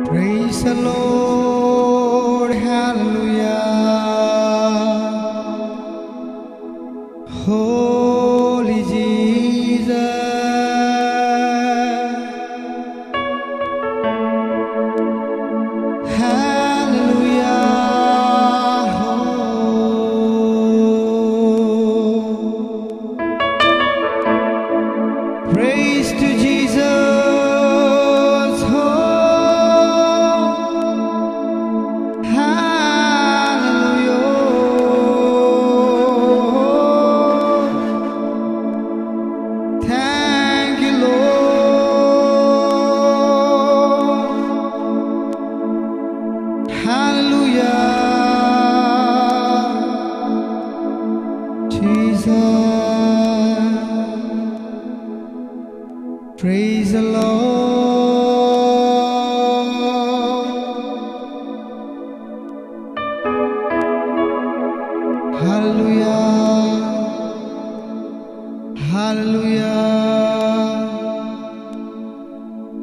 Praise the Lord, hallelujah. Holy Jesus, hallelujah. Praise to Jesus. Praise the Lord. Hallelujah. Hallelujah.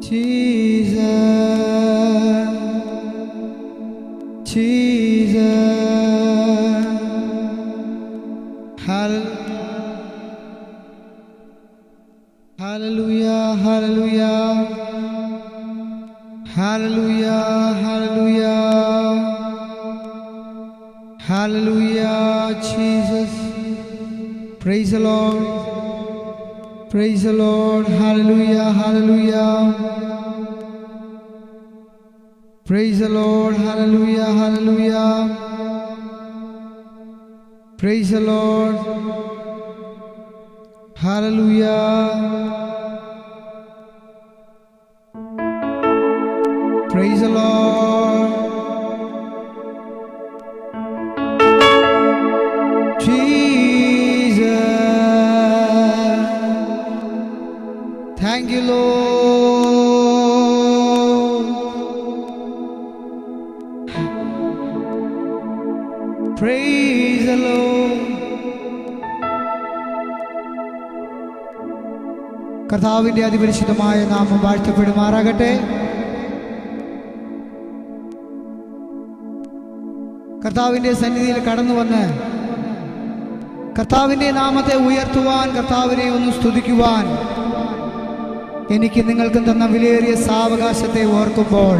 Jesus. Jesus. Hallelujah, hallelujah, hallelujah, hallelujah, hallelujah, Jesus. Praise the Lord, praise the Lord, hallelujah, hallelujah, praise the Lord, hallelujah, hallelujah, praise the Lord. Hallelujah. Praise the Lord. Jesus. Thank you, Lord. Praise the Lord. കർത്താവിന്റെ അതിപരിശുദ്ധമായ നാമം വാഴ്ത്തപ്പെടുമാറാകട്ടെ. കർത്താവിന്റെ സന്നിധിയിൽ കടന്നു വന്ന് കർത്താവിന്റെ നാമത്തെ ഉയർത്തുവാൻ, കർത്താവിനെ ഒന്ന് സ്തുതിക്കുവാൻ എനിക്ക് നിങ്ങൾക്കും തന്ന വിലയേറിയ സാവകാശത്തെ ഓർക്കുമ്പോൾ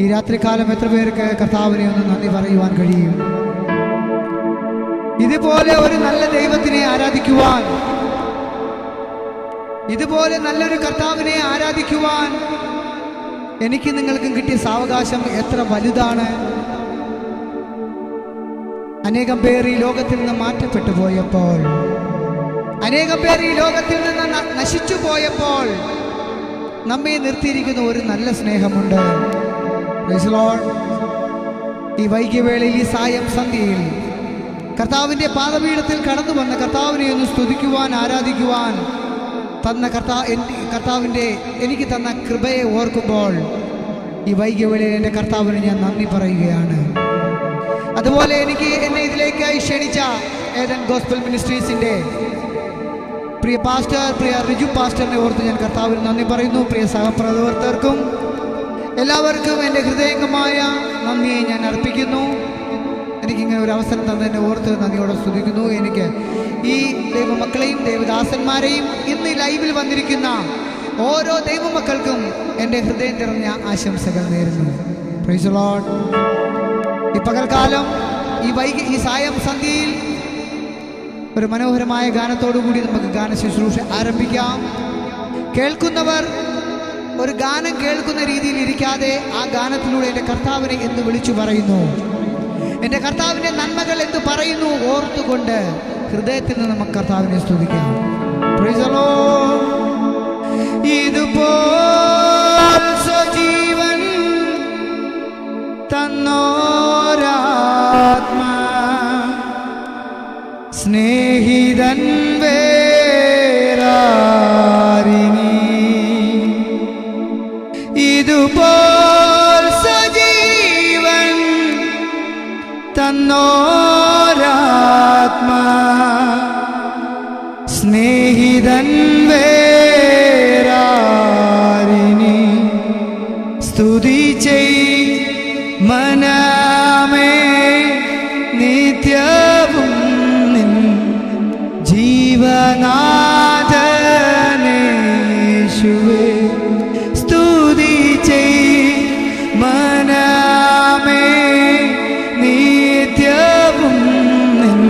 ഈ രാത്രികാലം എത്ര പേർക്ക് കർത്താവിനെ ഒന്ന് നന്ദി പറയുവാൻ കഴിയും? ഇതുപോലെ ഒരു നല്ല ദൈവത്തിനെ ആരാധിക്കുവാൻ, ഇതുപോലെ നല്ലൊരു കർത്താവിനെ ആരാധിക്കുവാൻ എനിക്ക് നിങ്ങൾക്കും കിട്ടിയ സാവകാശം എത്ര വലുതാണ്. അനേകം പേർ ഈ ലോകത്തിൽ നിന്ന് മാറ്റപ്പെട്ടു പോയപ്പോൾ, അനേകം പേർ ഈ ലോകത്തിൽ നിന്ന് നശിച്ചു പോയപ്പോൾ നമ്മെ നിർത്തിയിരിക്കുന്ന ഒരു നല്ല സ്നേഹമുണ്ട്. Price the Lord. ഈ വൈകിയ വേളയിൽ, ഈ സായം സന്ധ്യയിൽ കർത്താവിൻ്റെ പാദപീഠത്തിൽ കടന്നു വന്ന കർത്താവിനെ ഒന്ന് സ്തുതിക്കുവാൻ, ആരാധിക്കുവാൻ തന്ന കർത്താവിൻ്റെ എനിക്ക് തന്ന കൃപയെ ഓർക്കുമ്പോൾ ഈ വൈകിയ വേളയിൽ എൻ്റെ കർത്താവിന് ഞാൻ നന്ദി പറയുകയാണ്. അതുപോലെ എന്നെ ഇതിലേക്കായി ക്ഷണിച്ച ഏദൻ ഗോസ്പൽ മിനിസ്ട്രീസിൻ്റെ പ്രിയ പാസ്റ്റർ, പ്രിയ റിജു പാസ്റ്ററിനെ ഓർത്ത് ഞാൻ കർത്താവിന് നന്ദി പറയുന്നു. പ്രിയ സഹപ്രവർത്തകർക്കും എല്ലാവർക്കും എൻ്റെ ഹൃദയംഗമായ നന്ദിയെ ഞാൻ അർപ്പിക്കുന്നു. എനിക്കിങ്ങനെ ഒരു അവസരം തന്നതിനെ ഓർത്ത് നന്ദിയോടെ സ്തുതിക്കുന്നു. എനിക്ക് ഈ ദൈവമക്കളെയും ദൈവദാസന്മാരെയും ഇന്ന് ലൈവിൽ വന്നിരിക്കുന്ന ഓരോ ദൈവമക്കൾക്കും എൻ്റെ ഹൃദയം നിറഞ്ഞ ആശംസകൾ നേരുന്നു. Price the Lord. ഈ പകൽക്കാലം, ഈ സായം സന്ധ്യയിൽ ഒരു മനോഹരമായ ഗാനത്തോടുകൂടി നമുക്ക് ഗാന ശുശ്രൂഷ ആരംഭിക്കാം. കേൾക്കുന്നവർ ഒരു ഗാനം കേൾക്കുന്ന രീതിയിൽ ഇരിക്കാതെ ആ ഗാനത്തിലൂടെ എൻ്റെ കർത്താവിനെ എന്ന് വിളിച്ചു പറയുന്നു, എൻ്റെ കർത്താവിൻ്റെ നന്മകൾ എന്ന് പറയുന്നു ഓർത്തുകൊണ്ട് ഹൃദയത്തിൽ നിന്ന് നമുക്ക് കർത്താവിനെ സ്തുതിക്കാം. Praise the Lord. ഇതുപോൽ സ്വജീവൻ തന്നോരാത്മാ സ്നേഹിതൻ വേറാരിനി, ഇതുപോൽ സജീവൻ തന്നോരാത്മാ സ്നേഹിതൻ വേറാരിനി. യേശുവേ സ്തുതി ചെയ് മനമേ നിത്യവും നിൻ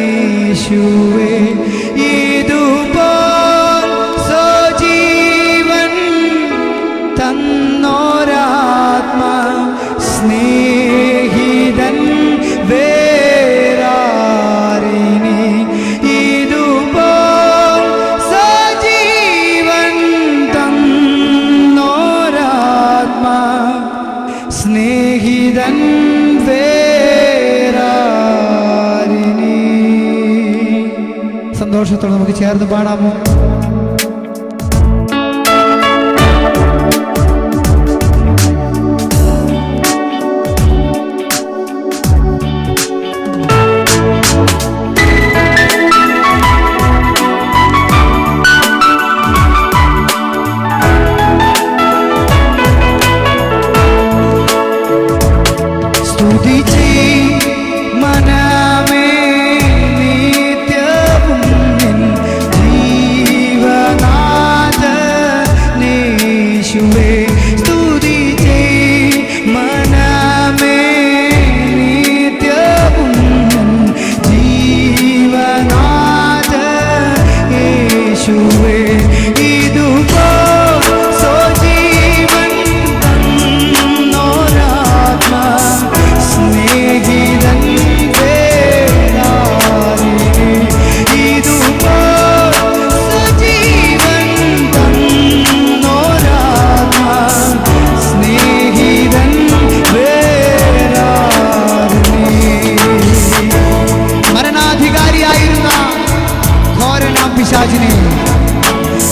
ജീവനാഥനേശുവേ ഇതുപോൽ സ്വജീവൻ തന്നോരാത്മാ സ്നേഹിതൻ വേറാരിനി ഇതുപോൽ സജീവൻ തന്നോരാത്മാ സ്നേഹിതൻ വേറാരിനി. സന്തോഷത്തോടെ നമുക്ക് ചേർന്ന് പാടാമോ?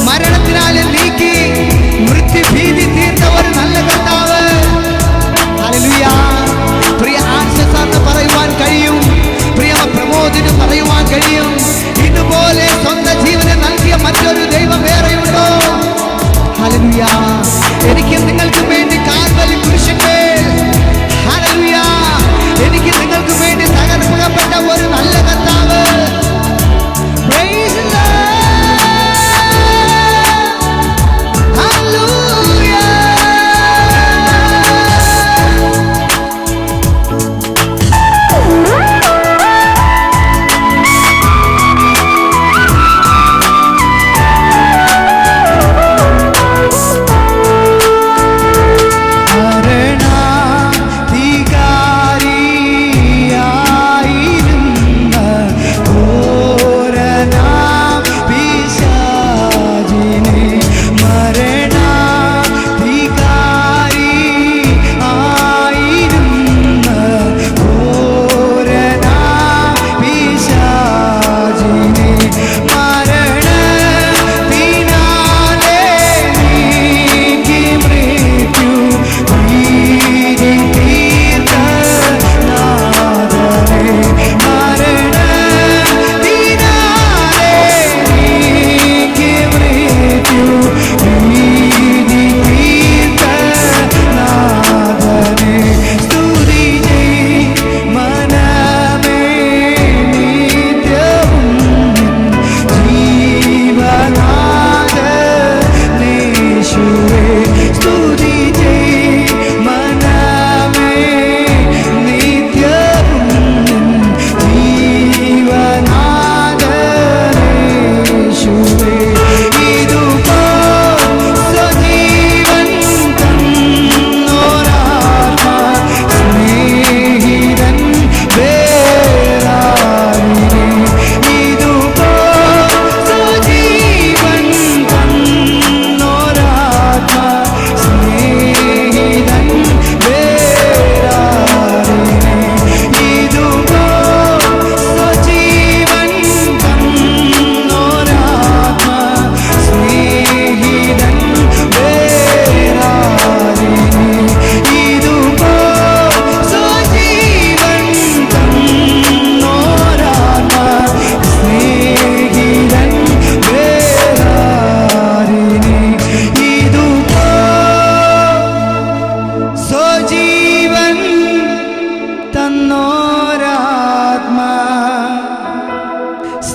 മരണത്തിനാലെ നീക്കി മൃത്യുഭീതി തീർത്ത ഒരു നല്ല കർത്താവ്. ഹല്ലേലൂയ. പ്രിയ ആശസാറിന് പറയുവാൻ കഴിയും, പ്രിയ പ്രമോദിന് പറയുവാൻ കഴിയും, ഇതുപോലെ സ്വന്തം ജീവനെ നൽകിയ മറ്റൊരു ദൈവം വേറെയുണ്ടോ? ഹല്ലേലൂയ. എനിക്ക് നിങ്ങൾക്ക് വേണ്ടി കാൽവരി കുരിശിന്മേൽ, ഹല്ലേലൂയ, എനിക്ക് നിങ്ങൾക്ക് വേണ്ടി തകർക്കപ്പെട്ട ഒരു നല്ല കർത്താവ്. Praise the Lord. Hallelujah.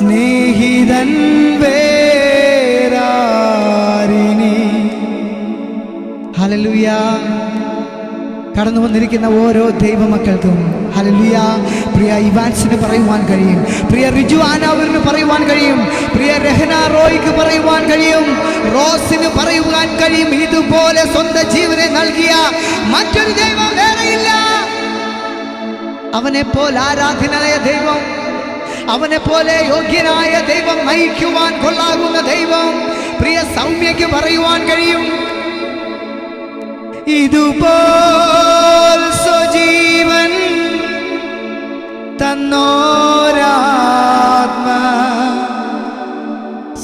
സ്നേഹിതൻ വേരാരിനി. ഹല്ലേലൂയ. കടന്നു വന്നിരിക്കുന്ന ഓരോ ദൈവമക്കൾക്കും ഹല്ലേലൂയ. പ്രിയ ഇവാൻസിന് പറയുവാൻ കഴിയും, പ്രിയ റിജു ആനാവിന് പറയുവാൻ കഴിയും, പ്രിയ രഹന റോയ്ക്ക് പറയുവാൻ കഴിയും, റോസിന് പറയുവാൻ കഴിയും, ഇതുപോലെ സ്വന്തം ജീവനെ നൽകിയ മറ്റൊരു ദൈവം വേറെയില്ല. അവനെ പോലെ ആരാധനായ ദൈവം, അവനെ പോലെ യോഗ്യനായ ദൈവം, നയിക്കുവാൻ കൊള്ളാകുന്ന ദൈവം പ്രിയ സൗമ്യയ്ക്ക് പറയുവാൻ കഴിയും. ഇതുപോൽ സ്വജീവൻ തന്നോരാത്മ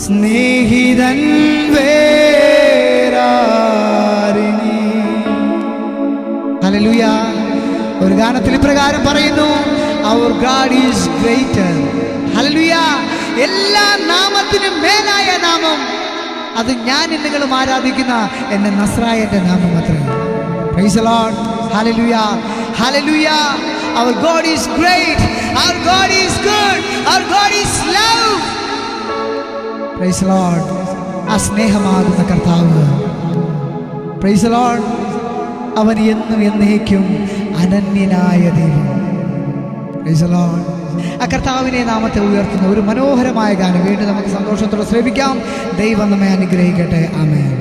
സ്നേഹിതൻ വേരാരിനി. ഹല്ലേലൂയ. ഒരു ഗാനത്തിൽ ഇപ്രകാരം പറയുന്നു, Our God is greater. Hallelujah. എല്ലാ നാമത്തിനും മേലായ നാമം, അത് ഞാൻ നിങ്ങളും ആരാധിക്കുന്ന എന്റെ നസ്രായന്റെ നാമം അത്രേ. Praise the Lord. Hallelujah. Hallelujah. Our God is great. Our God is good. Our God is love. Praise the Lord. ആ സ്നേഹമാകുന്ന കർത്താവ്. Praise the Lord. അവൻ എന്നും എന്നേക്കും അനന്യനായ ദൈവം. Praise the Lord. ആ കർത്താവിനെ നാമത്തെ ഉയർത്തുന്ന ഒരു മനോഹരമായ ഗാനം വീണ്ടും നമുക്ക് സന്തോഷത്തോടെ ശ്രവിക്കാം. ദൈവം നമ്മെ അനുഗ്രഹിക്കട്ടെ. ആമേൻ.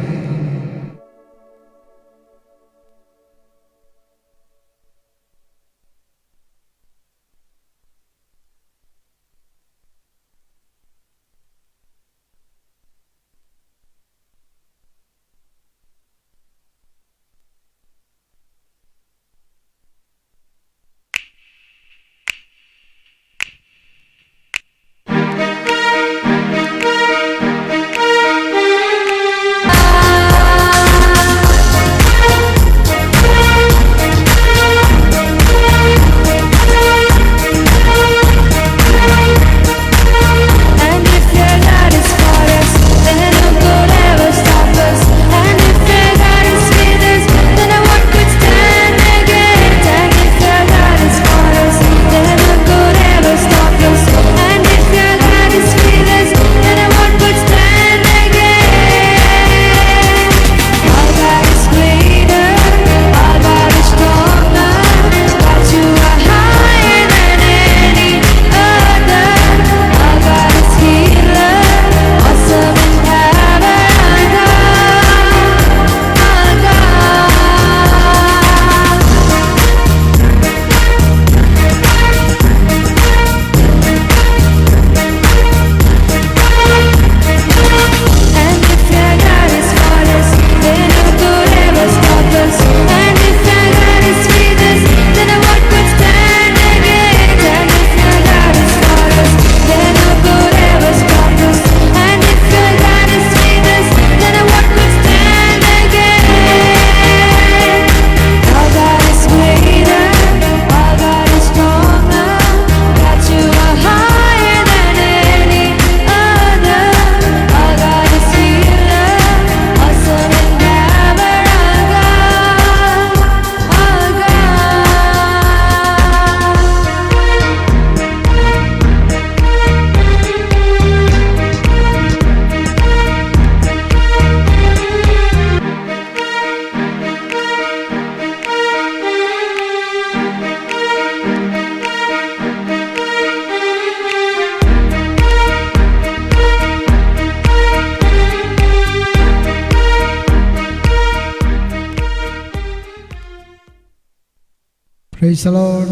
Praise the Lord.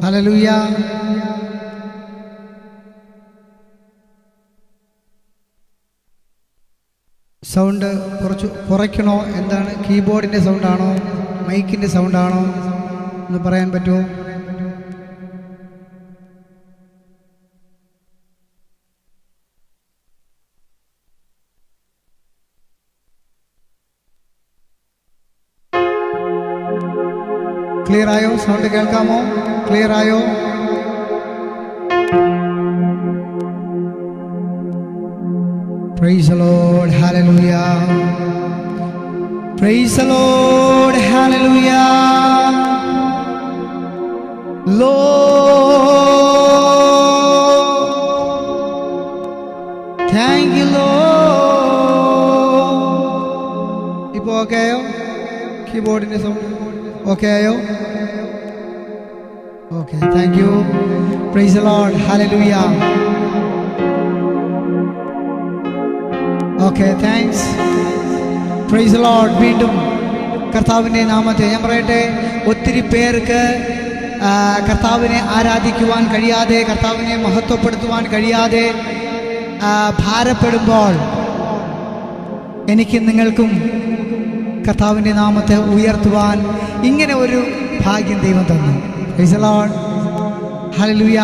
Hallelujah. Sound കുറച്ച് കുറയ്ക്കണോ? എന്താണ്, കീബോർഡിൻ്റെ സൗണ്ടാണോ മൈക്കിൻ്റെ സൗണ്ടാണോ എന്ന് പറയാൻ പറ്റുമോ? ക്ലിയർ ആയോ? സൗണ്ട് കേൾക്കാമോ? ക്ലിയർ ആയോ? Praise the Lord. Hallelujah. Praise the Lord. Hallelujah. Lord, Thank you, Lord. ഇപ്പോൾ ഓക്കെ ആയോ? കീബോർഡിന്റെ സൗണ്ട് ഓക്കെ ആയോ? Okay, thank you. Price the Lord. Hallelujah. Okay, thanks. Price the Lord. വീണ്ടും കർത്താവിൻ്റെ നാമത്തെ ഞാൻ പറയട്ടെ, ഒത്തിരി പേർക്ക് കർത്താവിനെ ആരാധിക്കുവാൻ കഴിയാതെ, കർത്താവിനെ മഹത്വപ്പെടുത്തുവാൻ കഴിയാതെ ഭാരപ്പെടുമ്പോൾ എനിക്കും നിങ്ങൾക്കും കർത്താവിൻ്റെ നാമത്തെ ഉയർത്തുവാൻ ഇങ്ങനെ ഒരു ഭാഗ്യം ദൈവം തന്നു. Price the Lord. ഹല്ലേലൂയ.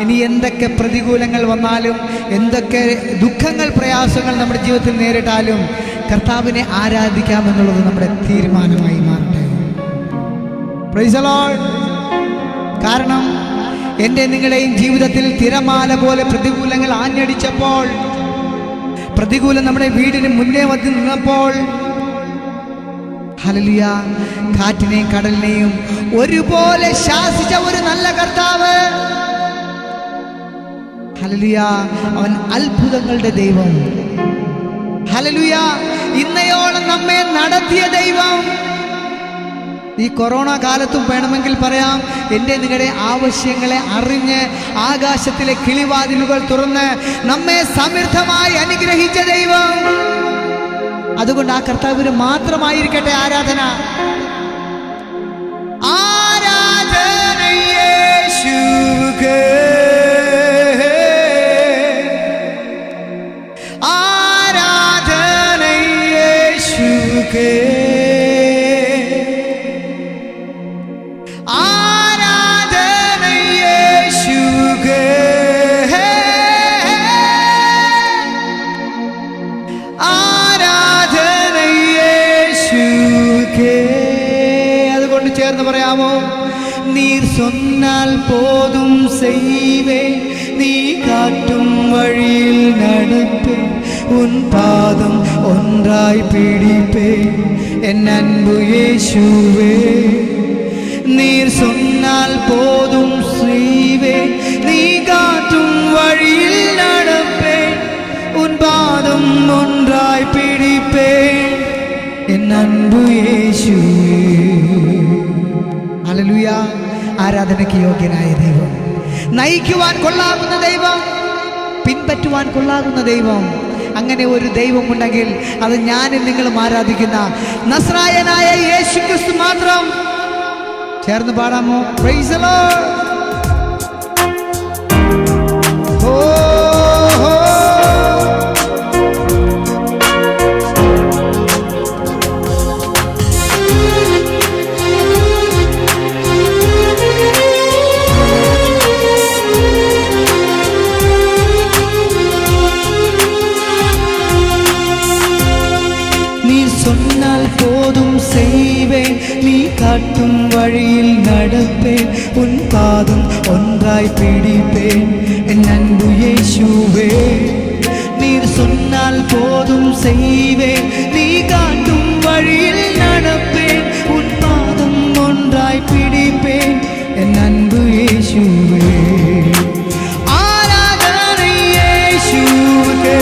ഇനി എന്തൊക്കെ പ്രതികൂലങ്ങൾ വന്നാലും, എന്തൊക്കെ ദുഃഖങ്ങൾ പ്രയാസങ്ങൾ നമ്മുടെ ജീവിതത്തിൽ നേരിട്ടാലും കർത്താവിനെ ആരാധിക്കാമെന്നുള്ളത് നമ്മുടെ തീരുമാനമായി മാറട്ടെ. Price the Lord. കാരണം എൻ്റെ നിങ്ങളുടെയും ജീവിതത്തിൽ തിരമാല പോലെ പ്രതികൂലങ്ങൾ ആഞ്ഞടിച്ചപ്പോൾ, പ്രതികൂലം നമ്മുടെ വീടിന് മുന്നേ വന്ന് നിന്നപ്പോൾ, ഹല്ലേലൂയ, കാറ്റിനെയും കടലിനെയും ഒരുപോലെ ശാസിച്ച ഒരു നല്ല കർത്താവ്. ഹല്ലേലൂയ. അവൻ അത്ഭുതങ്ങളുടെ ദൈവം. ഹല്ലേലൂയ. ഇന്നയോളം നമ്മെ നടത്തിയ ദൈവം. ഈ കൊറോണ കാലത്തും വേണമെങ്കിൽ പറയാം, എൻ്റെ നിങ്ങളുടെ ആവശ്യങ്ങളെ അറിഞ്ഞ് ആകാശത്തിലെ കിളിവാതിലുകൾ തുറന്ന് നമ്മെ സമൃദ്ധമായി അനുഗ്രഹിച്ച ദൈവം. അതുകൊണ്ട് ആ കർത്താവിന് മാത്രമായിരിക്കട്ടെ ആരാധന. ആരാധന യേശുവേ, ആരാധന യേശുവേ, ആരാധന യേശുവേ, ആരാധന യേശുവേ. അതുകൊണ്ട് ചേർന്ന് പറയാമോ? നീർ சொன்னால் போதும் செய்வேன், நீ காட்டும் வழியில் நடப்பேன், உன் பாதம் ஒன்றாய் பிடிப்பேன், என் அன்பு இயேசுவே. நீர் சொன்னால் போதும் செய்வேன், நீ காட்டும் வழியில் நடப்பேன், உன் பாதம் ஒன்றாய் பிடிப்பேன், என் அன்பு இயேசுவே. ഹല്ലേലൂയ. ആരാധനയ്ക്ക് യോഗ്യനായ ദൈവം, നയിക്കുവാൻ കൊള്ളാകുന്ന ദൈവം, പിൻപറ്റുവാൻ കൊള്ളാകുന്ന ദൈവം. അങ്ങനെ ഒരു ദൈവമുണ്ടെങ്കിൽ അത് ഞാനും നിങ്ങളും ആരാധിക്കുന്ന നസ്രായനായ യേശുക്രിസ്തു മാത്രം. ചേർന്ന് പാടാമോ? Price the Lord. போதும் செய்வேன், நீ காட்டும் வழியில் நடப்பேன், உன் பாதம் ஒன்றாய் பிடிப்பேன், என் அன்பு இயேசுவே. நீர் சொன்னால் போதும் செய்வேன், நீ காட்டும் வழியில் நடப்பேன், உன் பாதம் ஒன்றாய் பிடிப்பேன், என் அன்பு இயேசுவே. ஆராதனை இயேசுவே,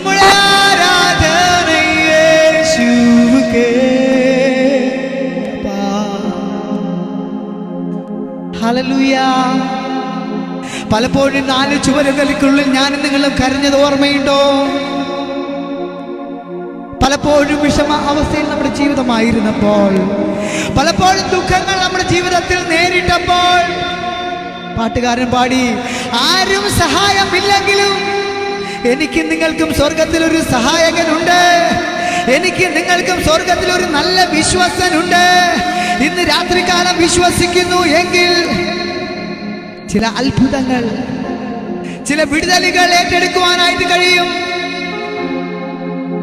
നമ്മുടെ ആരാധന യേശുവേ. ഹല്ലേലൂയ. പലപ്പോഴും 4 ചുവരുകൾക്കുള്ളിൽ ഞാനും നിങ്ങളും കരഞ്ഞത് ഓർമ്മയുണ്ടോ? പലപ്പോഴും വിഷമ അവസ്ഥയിൽ നമ്മുടെ ജീവിതമായിരുന്നപ്പോൾ, പലപ്പോഴും ദുഃഖങ്ങൾ നമ്മുടെ ജീവിതത്തിൽ നേരിട്ടപ്പോൾ പാട്ടുകാരൻ പാടി, ആരും സഹായമില്ലെങ്കിലും എനിക്ക് നിങ്ങൾക്കും സ്വർഗത്തിൽ ഒരു സഹായകനുണ്ട്, എനിക്ക് നിങ്ങൾക്കും സ്വർഗത്തിൽ ഒരു നല്ല വിശ്വാസനുണ്ട്. ഇന്ന് രാത്രികാലം വിശ്വസിക്കുന്നു എങ്കിൽ ചില അത്ഭുതങ്ങൾ, ചില വിടുതലുകൾ ഏറ്റെടുക്കുവാനായിട്ട് കഴിയും.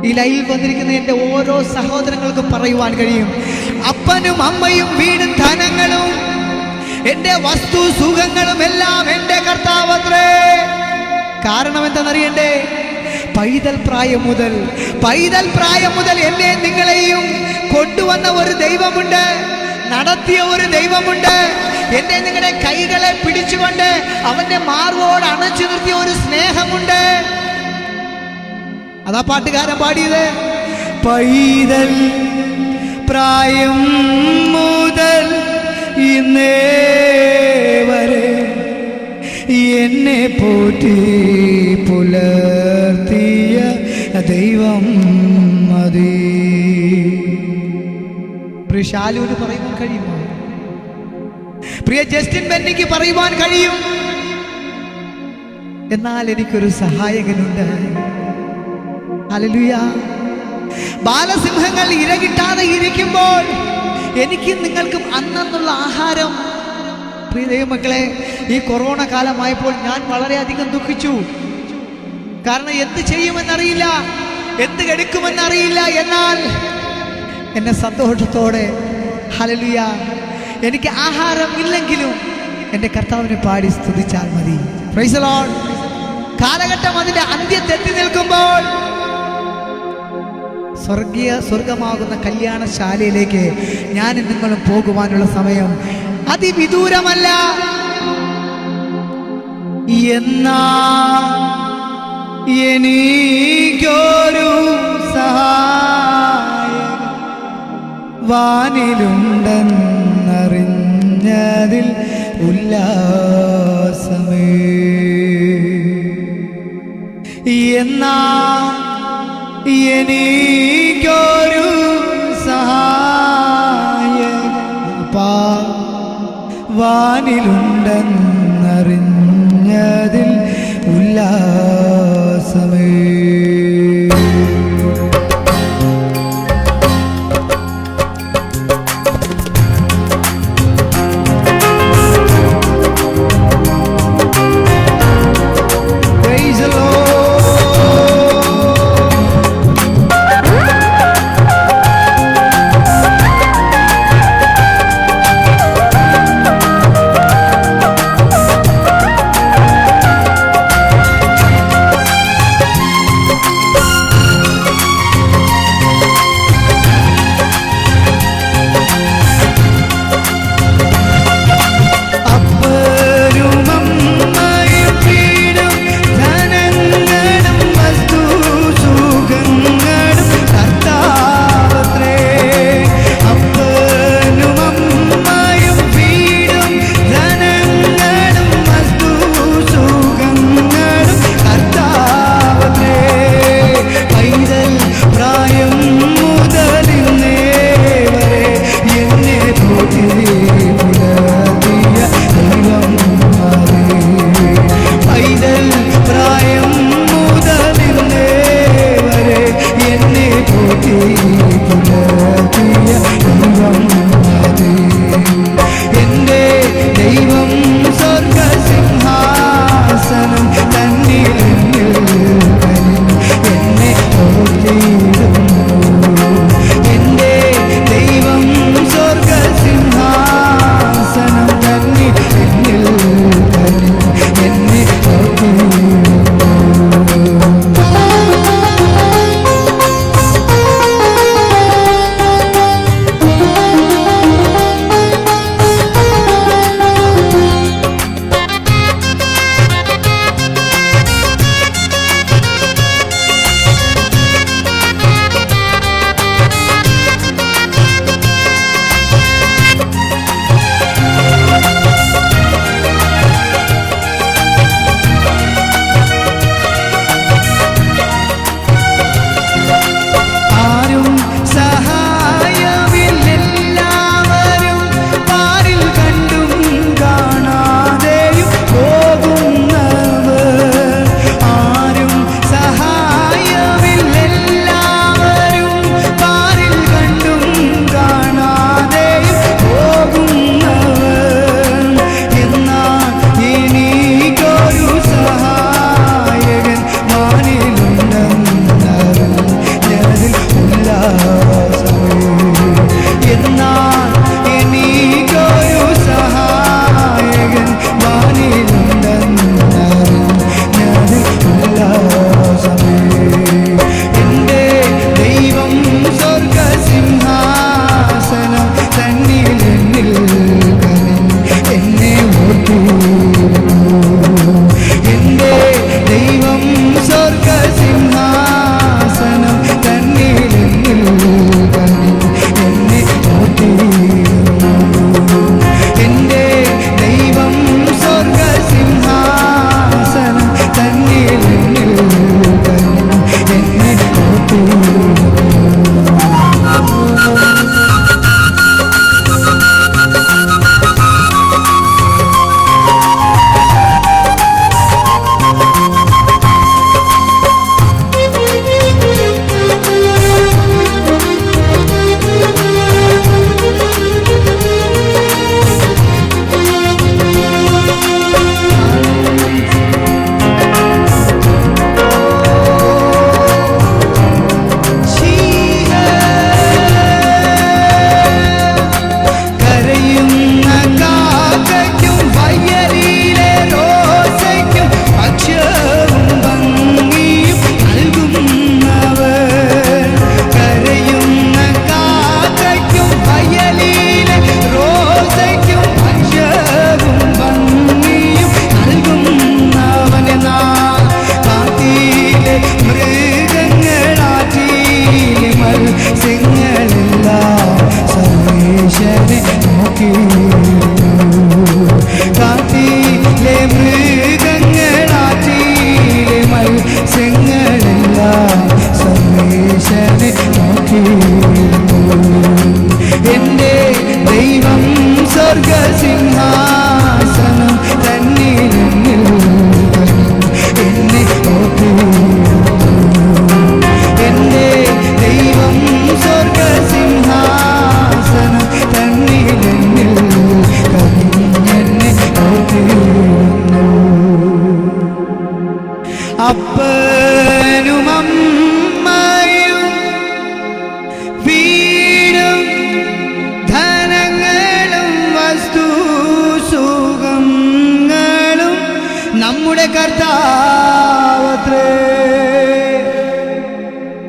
ഈ ലൈവിൽ വന്നിരിക്കുന്ന എൻ്റെ ഓരോ സഹോദരങ്ങൾക്കും പറയുവാൻ കഴിയും, അപ്പനും അമ്മയും വീടും ധനങ്ങളും എൻ്റെ വസ്തു സുഖങ്ങളും എല്ലാം എൻ്റെ കർത്താവത്രേ. കാരണം എന്താണെന്നറിയണ്ടേ? പൈതൽ പ്രായം മുതൽ എന്നെ നിങ്ങളെയും കൊണ്ടുവന്ന ഒരു ദൈവമുണ്ട്, നടത്തിയ ഒരു ദൈവമുണ്ട്. എന്നെ നിങ്ങളുടെ കൈകളെ പിടിച്ചുകൊണ്ട് അവന്റെ മാർവോട് അണച്ചു നിർത്തിയ ഒരു സ്നേഹമുണ്ട്. അതാ പാട്ടുകാരൻ പാടിയത്. പൈതൽ പ്രായം മുതൽ ഇന്നേ വരെ എന്നെ പോറ്റി പുലർത്തിയ ദൈവം മതി. പ്രിയ ശാലുവിന് പറയുവാൻ കഴിയുമോ? പ്രിയ ജസ്റ്റിൻ ബെന്നിക്ക് പറയുവാൻ കഴിയും, എന്നാൽ എനിക്കൊരു സഹായകനുണ്ട്. ഹല്ലേലൂയ. ബാലസിംഹങ്ങൾ ഇരകിട്ടാതെ ഇരിക്കുമ്പോൾ എനിക്കും നിങ്ങൾക്കും അന്നുള്ള ആഹാരം. പ്രിയ ദൈവമക്കളെ, ഈ കൊറോണ കാലമായപ്പോൾ ഞാൻ വളരെയധികം ദുഃഖിച്ചു. കാരണം എന്ത് ചെയ്യുമെന്നറിയില്ല, എന്ത് എടുക്കുമെന്നറിയില്ല. എന്നാൽ എന്നെ സന്തോഷത്തോടെ, ഹല്ലേലൂയ, എനിക്ക് ആഹാരം ഇല്ലെങ്കിലും എൻ്റെ കർത്താവിനെ പാടി സ്തുതിച്ചാൽ മതി. Price the Lord. കാലഘട്ടം അതിൻ്റെ അന്ത്യത്തെത്തി നിൽക്കുമ്പോൾ സ്വർഗമാകുന്ന കല്യാണശാലയിലേക്ക് ഞാനും നിങ്ങളും പോകുവാനുള്ള സമയം അതിവിദൂരമല്ല. എന്നാ എനിക്കൊരു സഹായകൻ വാനിലുണ്ടെന്നറിഞ്ഞതിൽ ഉല്ലാസമേ. എന്നാ എനിക്കൊരു സഹായകൻ വാനിലുണ്ടെന്നറിഞ്ഞതിൽ ഉല്ലാസമേ.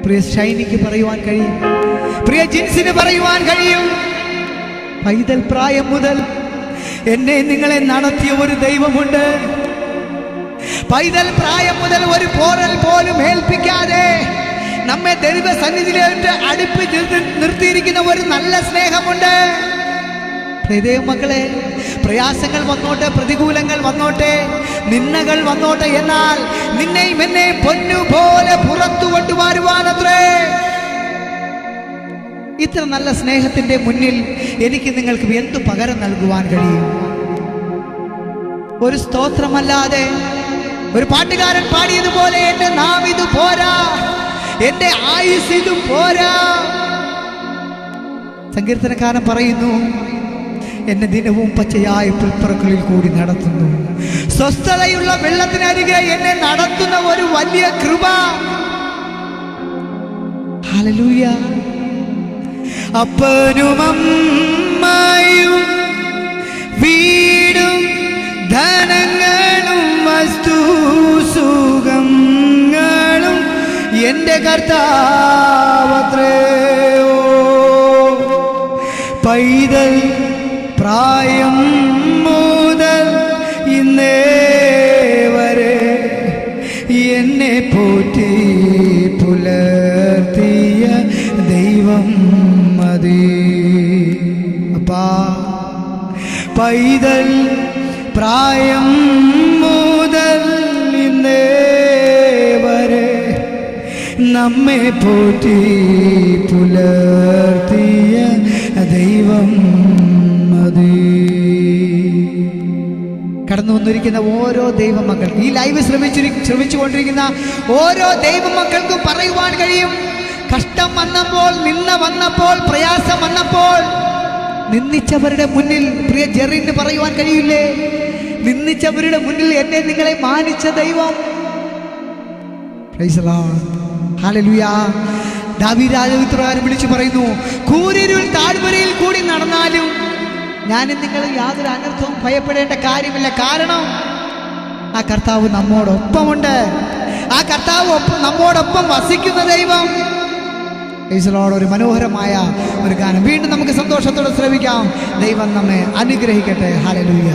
പ്രിയ ഷൈനിക്ക് പറയുവാൻ കഴിയും, പ്രിയ ജിൻസിന് പറയുവാൻ കഴിയും, പൈതൽ പ്രായം മുതൽ എന്നെ നിങ്ങളെ നടത്തിയ ഒരു ദൈവമുണ്ട്. പൈതൽ പ്രായം മുതൽ ഒരു പോറൽ പോലും ഏൽപ്പിക്കാതെ നമ്മെ ദൈവ സന്നിധിയിലേക്ക് അടുപ്പിച്ച് നിർത്തിയിരിക്കുന്ന ഒരു നല്ല സ്നേഹമുണ്ട്. മക്കളെ, പ്രയാസങ്ങൾ വന്നോട്ടെ, പ്രതികൂലങ്ങൾ വന്നോട്ടെ, നിന്ദകൾ വന്നോട്ടെ, എന്നാൽ നിന്നെയും എന്നെയും പൊന്നുപോലെ പുറത്തു കൊണ്ടുവരുവാനത്രേ. ഇത്ര നല്ല സ്നേഹത്തിന്റെ മുന്നിൽ എനിക്ക് നിങ്ങൾക്ക് എന്തു പകരം നൽകുവാൻ കഴിയും? ഒരു സ്തോത്രമല്ലാതെ, ഒരു പാട്ടുകാരൻ പാടിയതുപോലെ എന്റെ നാം ഇത് പോരാ, എന്റെ ആയുസ് ഇത് പോരാ. സങ്കീർത്തനക്കാരൻ പറയുന്നു, എന്നെ ദിനവും പച്ചയായ പുൽപ്പറകളിൽ കൂടി നടത്തുന്നു, സ്വസ്ഥതയുള്ള വെള്ളത്തിനരികെ എന്നെ നടത്തുന്ന ഒരു വലിയ കൃപ. ഹല്ലേലൂയ. അപ്പനും അമ്മയും വീടും ധനങ്ങളും വസ്തു സുഖങ്ങളും എന്റെ കർത്താവത്രയോ. പൈതൽ പ്രായം മുതൽ ഇന്നേ വരെ എന്നെ പോറ്റി പുലർത്തിയ ദൈവം മതി. അപ്പാ, പൈതൽ പ്രായം മുതൽ ഇന്നേ വരെ നമ്മെ പോറ്റി പുലർത്തിയ ദൈവം മതി. കടന്നു വന്നിരിക്കുന്ന ഓരോ ദൈവമക്കൾ, ഈ ലൈവ് ശ്രമിച്ചുകൊണ്ടിരിക്കുന്ന ഓരോ ദൈവമക്കൾക്കും പറയുവാൻ കഴിയും, കഷ്ടം വന്നപ്പോൾ, നിന്ന വന്നപ്പോൾ, പ്രയാസം വന്നപ്പോൾ നിന്ദിച്ചവരുടെ മുന്നിൽ, പ്രിയ ജെറിന് പറയുവാൻ കഴിയില്ലേ, നിന്ദിച്ചവരുടെ മുന്നിൽ എന്നെ നിങ്ങളെ മാനിച്ച ദൈവം. Price the Lord. ഹല്ലേലൂയ. ദാവീദ് രാജാവ് വിളിച്ചു പറയുന്നു, കൂരിരുൾ താഴ്വരയിൽ കൂടി നടന്നാലും ഞാനും നിങ്ങൾ യാതൊരു അനർത്ഥവും ഭയപ്പെടേണ്ട കാര്യമില്ല. കാരണം ആ കർത്താവ് നമ്മോടൊപ്പമുണ്ട്. ആ കർത്താവ് നമ്മോടൊപ്പം വസിക്കുന്ന ദൈവം. ഒരു മനോഹരമായ ഒരു ഗാനം വീണ്ടും നമുക്ക് സന്തോഷത്തോടെ ശ്രവിക്കാം. ദൈവം നമ്മെ അനുഗ്രഹിക്കട്ടെ. Hallelujah.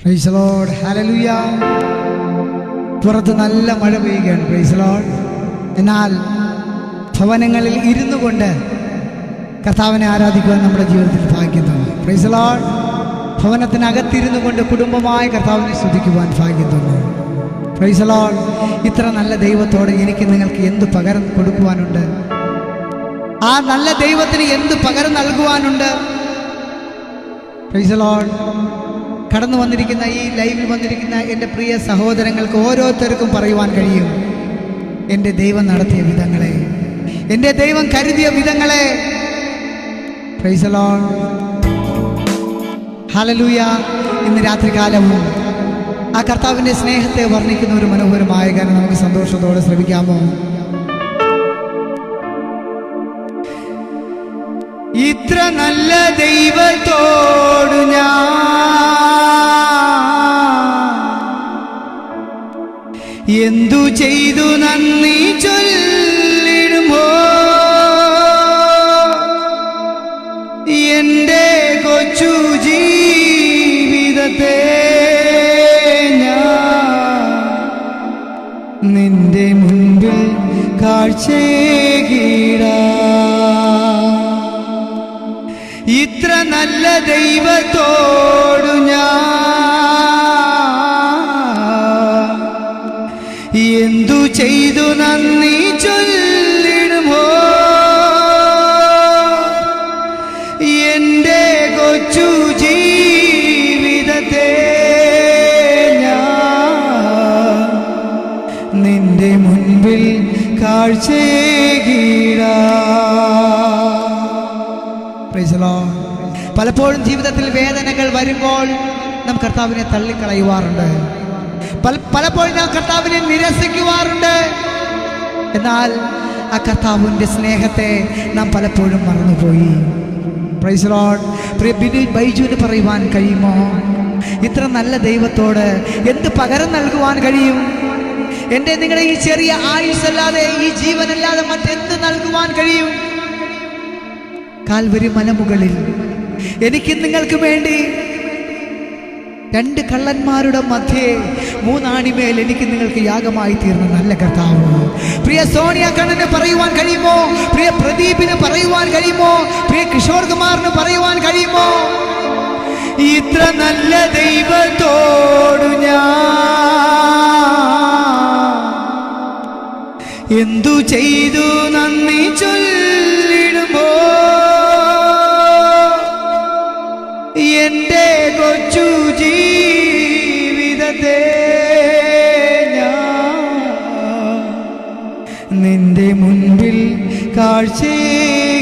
Price the Lord, hallelujah. പുറത്ത് നല്ല മഴ പെയ്യുകയാണ്. Price the Lord. എന്നാൽ ഭവനങ്ങളിൽ ഇരുന്നു കൊണ്ട് കർത്താവിനെ ആരാധിക്കുവാൻ നമ്മുടെ ജീവിതത്തിൽ ഭാഗ്യം തന്നു. Price the Lord. ഭവനത്തിനകത്തിരുന്നു കൊണ്ട് കുടുംബമായി കർത്താവിനെ സ്തുതിക്കുവാൻ ഭാഗ്യം തന്നു. Price the Lord. ഇത്ര നല്ല ദൈവത്തോട് എനിക്ക് നിങ്ങൾക്ക് എന്ത് പകരം കൊടുക്കുവാനുണ്ട്? ആ നല്ല ദൈവത്തിന് എന്ത് പകരം നൽകുവാനുണ്ട്? Price the Lord. കടന്നു വന്നിരിക്കുന്ന ഈ ലൈവിൽ വന്നിരിക്കുന്ന എൻ്റെ പ്രിയ സഹോദരങ്ങൾക്ക് ഓരോരുത്തർക്കും പറയുവാൻ കഴിയും, എൻ്റെ ദൈവം നടത്തിയ വിധങ്ങളെ, എൻ്റെ ദൈവം കരുതിയ വിധങ്ങളെ. Praise the Lord, hallelujah. ഇന്ന് രാത്രികാലവും ആ കർത്താവിൻ്റെ സ്നേഹത്തെ വർണ്ണിക്കുന്ന ഒരു മനോഹരമായ ഗാനം നമുക്ക് സന്തോഷത്തോടെ ശ്രമിക്കാമോ? ഇത്ര നല്ല ദൈവത്തോട് ഞാൻ എന്തു ചെയ്തു നന്ദി ചൊല്ലിടുമോ? എൻ്റെ കൊച്ചു ജീവിതത്തെ ഞാൻ നിന്റെ മുൻപിൽ കാഴ്ചയിടാം. ഇത്ര നല്ല ദൈവത്തോടു ഞാൻ എന്തു ചെയ്തു നന്ദി ചൊല്ലിടുമോ? എൻ്റെ കൊച്ചു ജീവിതത്തെ ഞാൻ നിന്റെ മുൻപിൽ കാഴ്ചയിടാം. Price the Lord. പലപ്പോഴും ജീവിതത്തിൽ വേദനകൾ വരുമ്പോൾ നാം കർത്താവിനെ തള്ളിക്കളയുവാറുണ്ട്. പലപ്പോഴും നാം കർത്താവിനെ നിരസിക്കുവാറുണ്ട്. എന്നാൽ ആ കർത്താവിൻ്റെ സ്നേഹത്തെ നാം പലപ്പോഴും മറന്നുപോയി. Praise the Lord. പ്രിയ ബൈജുവിന് പറയുവാൻ കഴിയുമോ, ഇത്ര നല്ല ദൈവത്തോട് എന്ത് പകരം നൽകുവാൻ കഴിയും? എൻ്റെ നിങ്ങളുടെ ഈ ചെറിയ ആയുസ്സല്ലാതെ, ഈ ജീവനല്ലാതെ മറ്റെന്ത് നൽകുവാൻ കഴിയും? കാൽവരി മലമുകളിൽ എനിക്ക് നിങ്ങൾക്ക് വേണ്ടി 2 കള്ളന്മാരുടെ മധ്യേ 3 ആണിമേൽ എനിക്ക് നിങ്ങൾക്ക് യാഗമായി തീർന്ന നല്ല കർത്താവ്. പ്രിയ സോണിയ കണ്ണന് പറയുവാൻ കഴിയുമോ? പ്രിയ പ്രദീപിന് പറയുവാൻ കഴിയുമോ? പ്രിയ കിഷോർ കുമാറിന് പറയുവാൻ കഴിയുമോ? ഇത്ര നല്ല ദൈവത്തോടു ഞാൻ എന്തു ചെയ്തു നന്ദി ചൊല്ലിടുമോ? എൻ്റെ കൊച്ചു ജീവിതത്തെ ഞാൻ നിന്റെ മുൻപിൽ കാഴ്ചയിടാം.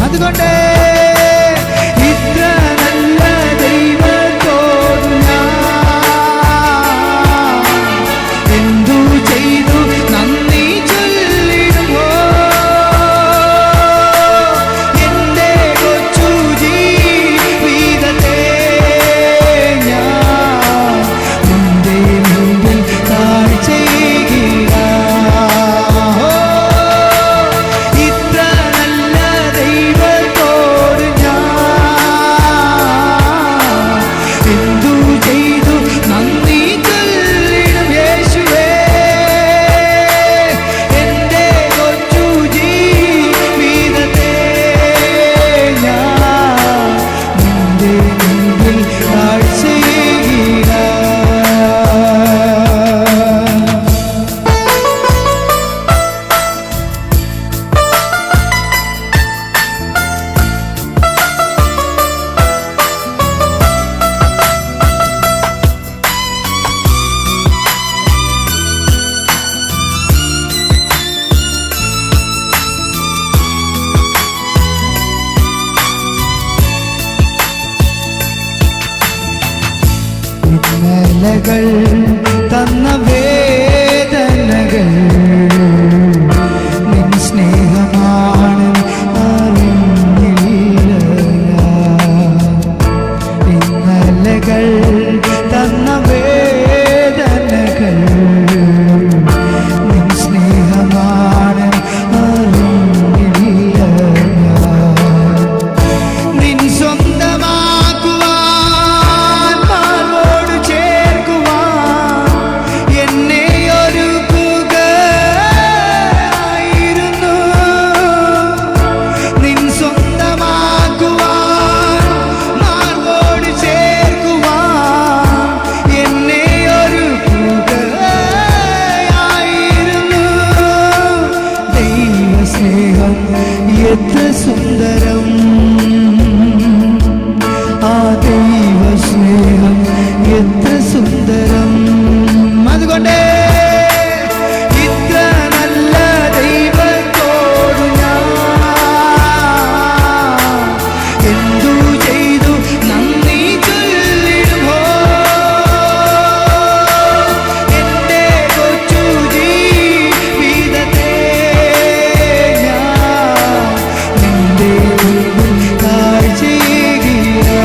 അതുകൊണ്ട് ഇത്ര നല്ല ദൈവത്തോട് ഞാൻ എന്തു ചെയ്തു നന്ദി ചൊല്ലിടുമോ? എൻ്റെ കൊച്ചു ജീവിതത്തെ ഞാൻ നിന്റെ മുൻപിൽ കാഴ്ചയിടാം. ഇത്ര ഇന്നലകൾ തന്ന വേദനകൾ നിൻ സ്നേഹമാണ് അറിഞ്ഞില്ല. ഇന്നലകൾ തന്ന വേദനകൾ നിൻ സ്നേഹമാണ് അറിഞ്ഞില്ല. നിൻ സ്വന്തമാക്കുവാൻ മാറോട് ചേർക്കുവാൻ എന്നെ ഒരുക്കുകയായിരുന്നു. നിൻ സ്വന്തമാക്കുവാൻ മാറോട് ചേർക്കുവാൻ എന്നെ ഒരുക്കുകയായിരുന്നു. ദൈവസ്നേഹം എത്ര സുന്ദരം, ആ ദൈവസ്നേഹം എത്ര സുന്ദരം. അതുകൊണ്ട് ഇത്ര നല്ല ദൈവത്തോടു ഞാൻ എന്തു ചെയ്തു നന്ദി ചൊല്ലിടുമോ. എൻ്റെ കൊച്ചു ജീവിതത്തെ ഞാൻ നിന്റെ മുൻപിൽ കാഴ്ചയേകിടാം.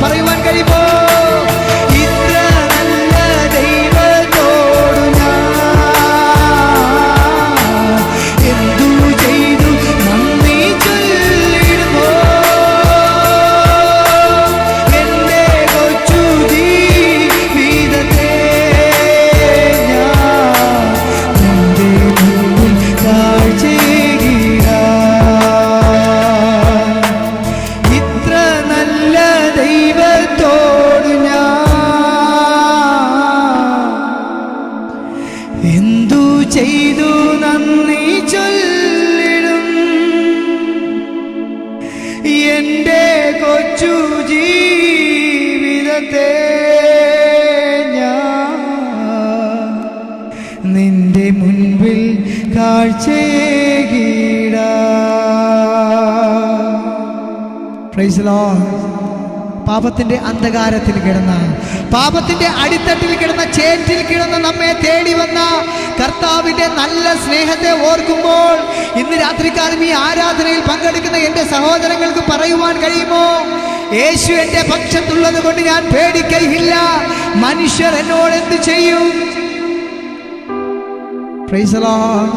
പറയുവാൻ കഴിയുമോ? ഇത്ര നല്ല ദൈവത്തോടു ഞാൻ എന്തു ചെയ്തു നന്ദി ചൊല്ലിടുമോ. എൻ്റെ കൊച്ചു ജീവിതത്തെ ഞാൻ നിന്റെ മുൻപിൽ കാഴ്ചയേകിടാം. ഇത്ര നല്ല ദൈവത്തോടു ഞാൻ എന്തു ചെയ്തു നന്ദി ചൊല്ലിടും. എൻ്റെ കൊച്ചു ജീവിതത്തെ ഞാൻ നിന്റെ മുൻപിൽ കാഴ്ചയേകിടാം. Price the Lord. പാപത്തിന്റെ അന്ധകാരത്തിൽ കിടന്ന, പാപത്തിന്റെ അടിത്തട്ടിൽ കിടന്ന, ചേറ്റിൽ കിടന്ന നമ്മെ തേടി വന്ന കർത്താവിന്റെ നല്ല സ്നേഹത്തെ ഓർക്കുമ്പോൾ ഇന്ന് രാത്രികാലം ഈ ആരാധനയിൽ പങ്കെടുക്കുന്ന എൻ്റെ സഹോദരങ്ങൾക്ക് പറയുവാൻ കഴിയുമോ? യേശു എൻ്റെ പക്ഷത്തുള്ളത് കൊണ്ട് ഞാൻ പേടിക്കയില്ല. മനുഷ്യർ എന്നോട് എന്ത് ചെയ്യും? Praise the Lord.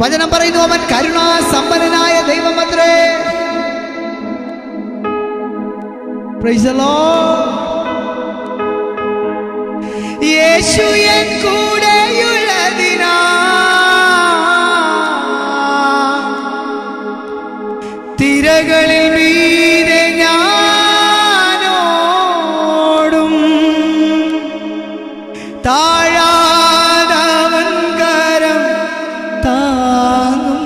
വചനം പറയുന്നു, അവൻ കരുണാസമ്പന്നനായ ദൈവമത്രേ. Praise the Lord. യേശു എൻ കൂടെയുള്ളതിനാ തിരകളിൽ മീതെ ഞാനോടും താഴാതവൻ കരം താങ്ങും.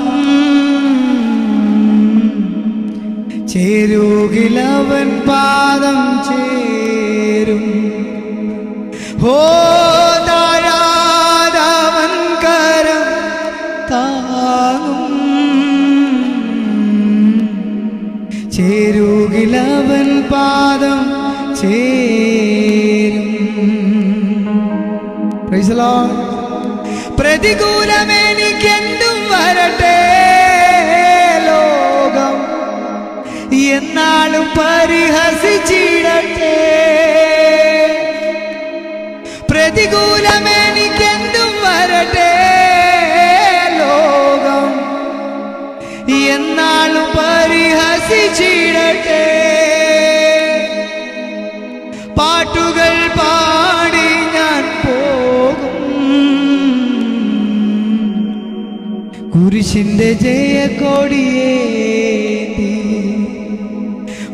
ചേരുകിലവൻ പാദം ചേരും. ഹോ താഴാതവൻ കരം താങ്ങും. ചേരുകിലവൻ പാദം ചേരും. Price the Lord. പ്രതികൂലമെനിക്കെന്തും വരട്ടെ, ലോകം എന്നാളും പരിഹസിച്ചിടട്ടെ. പ്രതികൂലമെനിക്കെന്തും വരട്ടെ, ലോകം എന്നാളും പരിഹസിച്ചിടട്ടെ. പാട്ടുകൾ പാടി ഞാൻ പോകും, കുരിശിന്റെ ജയക്കൊടിയേന്തി.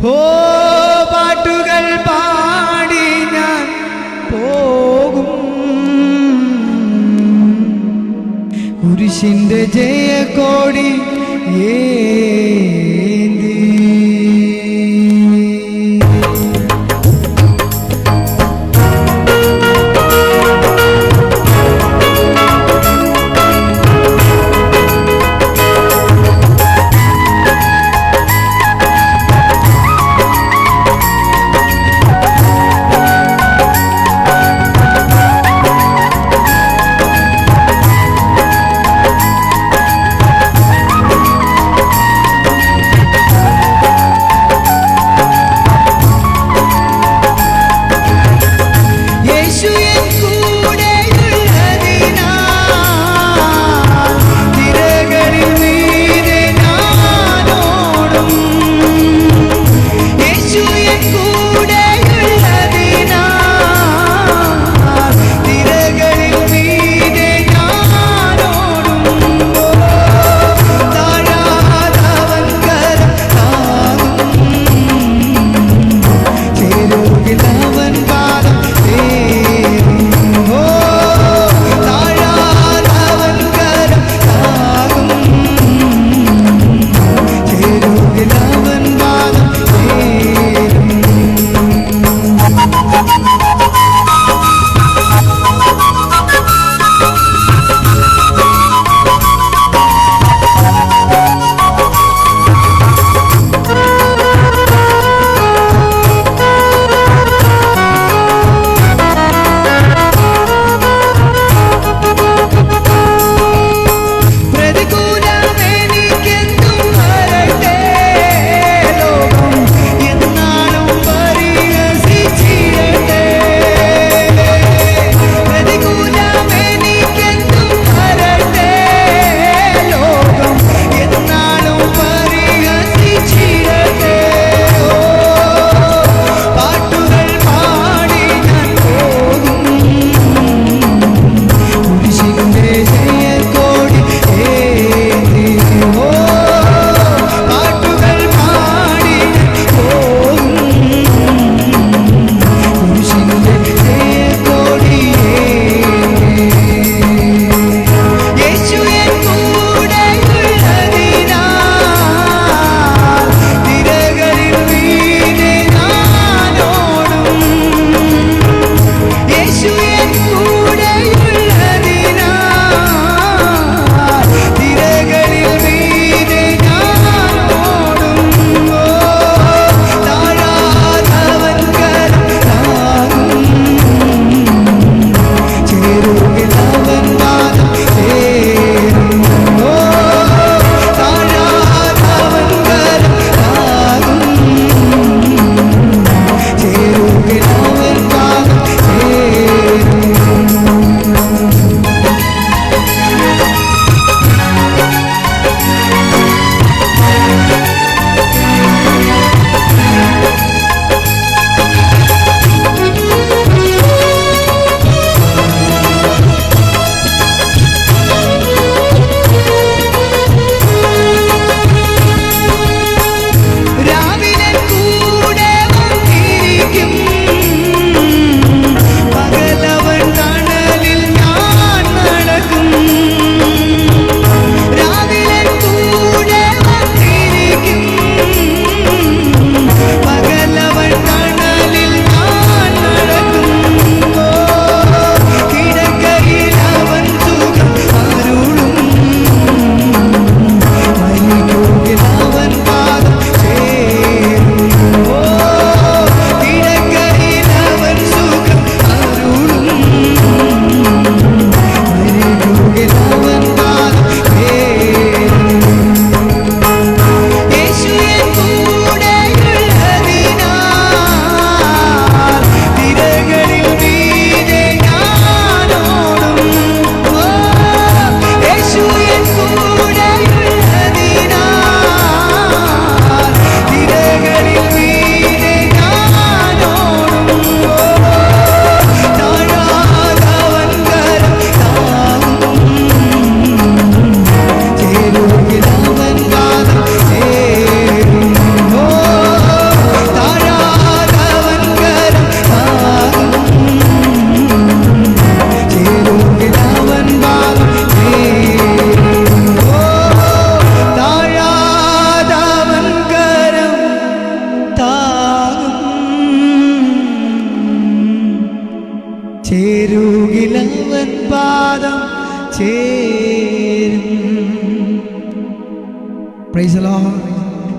ഓ പാട്ടുകൾ പാടി ഞാൻ പോകും, കുരിശിന്റെ ജയക്കൊടി ഏന്തി.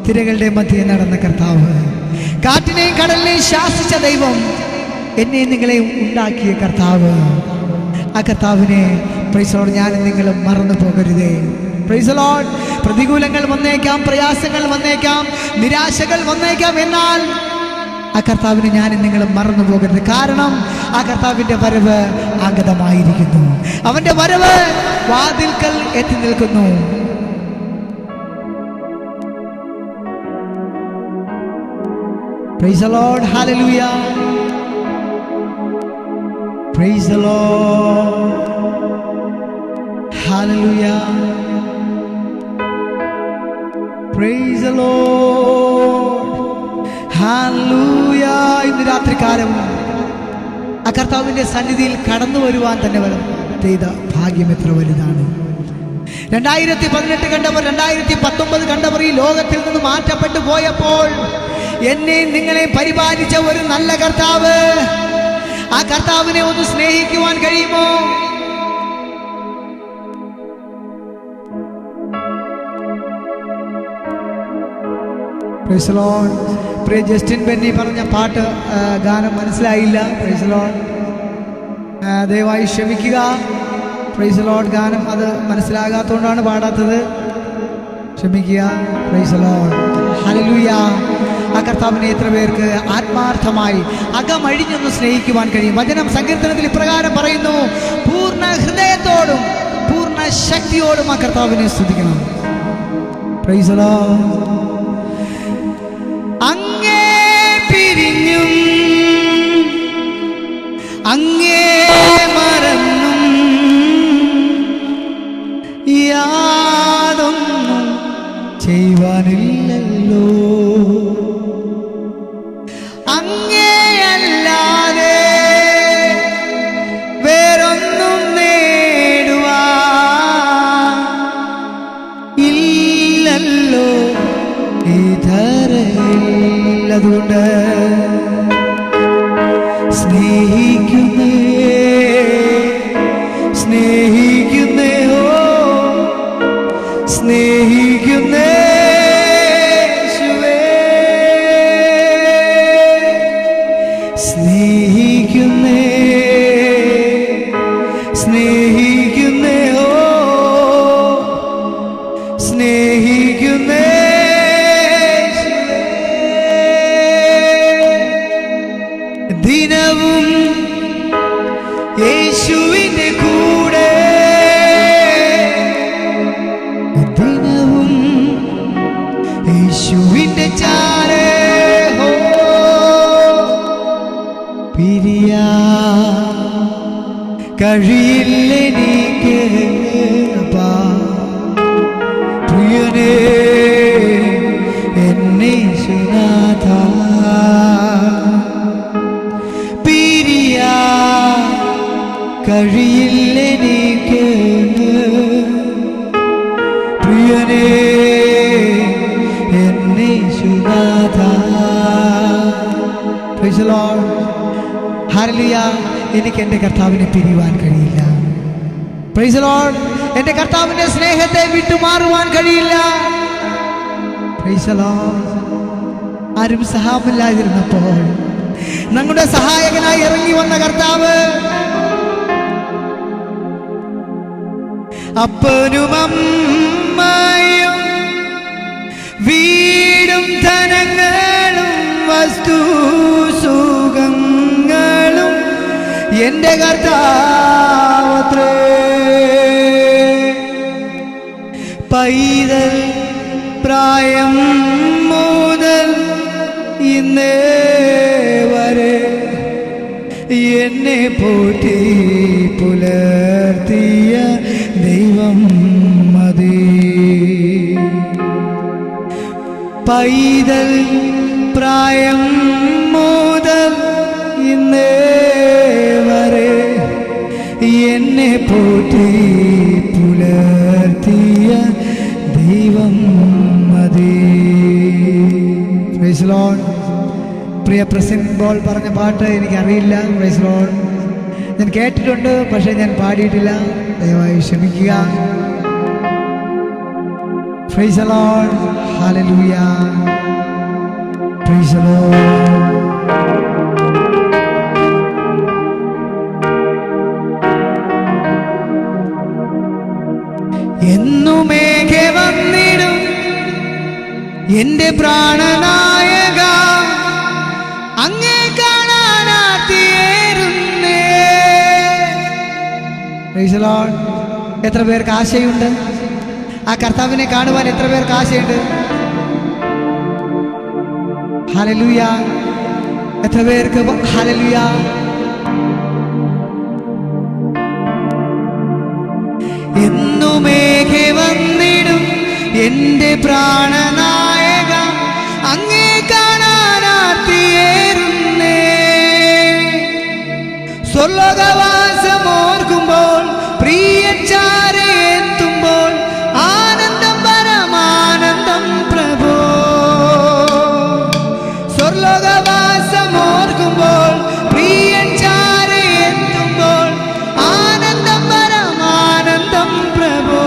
തിരകളുടെ മധ്യേ നടന്ന കർത്താവ്, കാറ്റിനെയും കടലിനെയും ശാസിച്ച ദൈവം, എന്നെയും നിങ്ങളെയും ഉണ്ടാക്കിയ കർത്താവ്, ആ കർത്താവിനെ പ്രൈസ് ദി ലോർഡ് ഞാനും നിങ്ങളും മറന്നു പോകരുതേ. Praise the Lord. പ്രതികൂലങ്ങൾ വന്നേക്കാം, പ്രയാസങ്ങൾ വന്നേക്കാം, നിരാശകൾ വന്നേക്കാം, എന്നാൽ ആ കർത്താവിനെ ഞാനും നിങ്ങളും മറന്നു പോകരുത്. കാരണം ആ കർത്താവിൻ്റെ വരവ് ആഗതമായിരിക്കുന്നു. അവൻ്റെ വരവ് വാതിൽക്കൽ എത്തി നിൽക്കുന്നു. Praise the Lord, hallelujah. Praise the Lord, hallelujah. Praise the Lord, hallelujah. ഇന്ന് രാത്രികാലം ആ കർത്താവിൻ്റെ സന്നിധിയിൽ കടന്നു വരുവാൻ തന്നെ ചെയ്ത ഭാഗ്യം എത്ര വലുതാണ്. 2018 കണ്ടവർ, 2019 കണ്ടവർ ഈ ലോകത്തിൽ നിന്ന് മാറ്റപ്പെട്ടു പോയപ്പോൾ എന്നെയും നിങ്ങളെയും പരിപാലിച്ച ഒരു നല്ല കർത്താവ്, ആ കർത്താവിനെ ഒന്ന് സ്നേഹിക്കുവാൻ കഴിയുമോ? Price the Lord. Priya Justin Benny പറഞ്ഞ പാട്ട് ഗാനം മനസ്സിലായില്ല. Price the Lord. ദയവായി ക്ഷമിക്കുക. Price the Lord. ഗാനം അത് മനസ്സിലാകാത്തതുകൊണ്ടാണ് പാടാത്തത്, ക്ഷമിക്കുക. Price the Lord, hallelujah. ആ കർത്താവിനെ എത്ര പേർക്ക് ആത്മാർത്ഥമായി അകമഴിഞ്ഞൊന്ന് സ്നേഹിക്കുവാൻ കഴിയും? വചനം സങ്കീർത്തനത്തിൽ ഇപ്രകാരം പറയുന്നു, പൂർണ്ണ ഹൃദയത്തോടും പൂർണ്ണ ശക്തിയോടും ആ കർത്താവിനെ സ്തുതിക്കണം. Price the Lord. അങ്ങേ പിരിഞ്ഞും അങ്ങേ മറന്നും യാതൊന്നും ചെയ്യുവാനില്ലല്ലോ, അങ്ങേയല്ലാതെ വേറൊന്നും നേടുവാൻ ഇല്ലല്ലോ ഈ ധരയിൽ. അതുകൊണ്ട് സ്നേഹിക്കുന്നേ സ്നേഹിക്കുന്നേ ഓ സ്നേഹിക്കുന്നേ സ്നേഹിക്കുന്നേ സ്നേഹിക്കുന്നേ ഓ സ്നേഹിക്കുന്നേ. ദിനവും യേശുവിൻ്റെ കൂടെ, ദിനവും യേശുവിൻ്റെ ചാരേ പിരിയാ കഴിയില്ലെനിക്ക് പ്രിയനേ എന്നെ സുനാഥ, പിരിയാ കഴിയില്ലെനിക്ക് പ്രിയനേ എന്നെ സുനാഥ. Praise the Lord, hallelujah. എനിക്ക് എൻ്റെ കർത്താവിനെ പിരിയുവാൻ കഴിയില്ല. Praise the Lord. എൻ്റെ കർത്താവിൻ്റെ സ്നേഹത്തെ വിട്ടുമാറുവാൻ കഴിയില്ല. Praise the Lord. ആരും സഹായമില്ലാതിരുന്നപ്പോൾ ഞങ്ങളുടെ സഹായകനായി ഇറങ്ങി വന്ന കർത്താവ്, അപ്പനും അമ്മയും വീടും ധനങ്ങളും വസ്തു സുഖങ്ങളും എൻ്റെ കർത്താവത്രേ. പൈതൽ പ്രായം മുതൽ ഇന്നേ വരെ എന്നെ പോറ്റി പുലർത്തിയ ദൈവം മതി. പൈതൽ പ്രായം മുതൽ ഇന്നേ വരെ എന്നെ പോറ്റി പുലർത്തിയ ദൈവം മതി. Price the Lord. Priya Prasin ball പറഞ്ഞ പാട്ട് എനിക്കറിയില്ല. Price the Lord. ഞാൻ കേട്ടിട്ടുണ്ട്, പക്ഷേ ഞാൻ പാടിയിട്ടില്ല, ദയവായി ക്ഷമിക്കുക. Praise the Lord. Hallelujah. Praise the Lord. എന്നുമേഘെ വന്നിടും എന്റെ പ്രാണനായക, അങ്ങേ കാണാനാത്തിയേറുന്നേ. Praise the Lord. എത്ര പേർക്ക് ആശയുണ്ട്? ആ കർത്താവിനെ കാണുവാൻ എത്ര പേർക്ക് ആശയുണ്ട്? ഹല്ലേലൂയ. എത്ര പേർക്ക് ഹല്ലേലൂയ. എന്നുമേഘെ വന്നിടും എന്റെ പ്രാണനായക, അങ്ങേ കാണാനാത്തിയേറുന്നേ. സ്വർലോകവാസമോർക്കുമ്പോൾ പ്രിയൻ ചാരെ എത്തുമ്പോൾ ആനന്ദം പരമാനന്ദം പ്രഭോ. സ്വർലോകവാസമോർക്കുമ്പോൾ പ്രിയൻ ചാരെ എത്തുമ്പോൾ ആനന്ദം പരമാനന്ദം പ്രഭോ.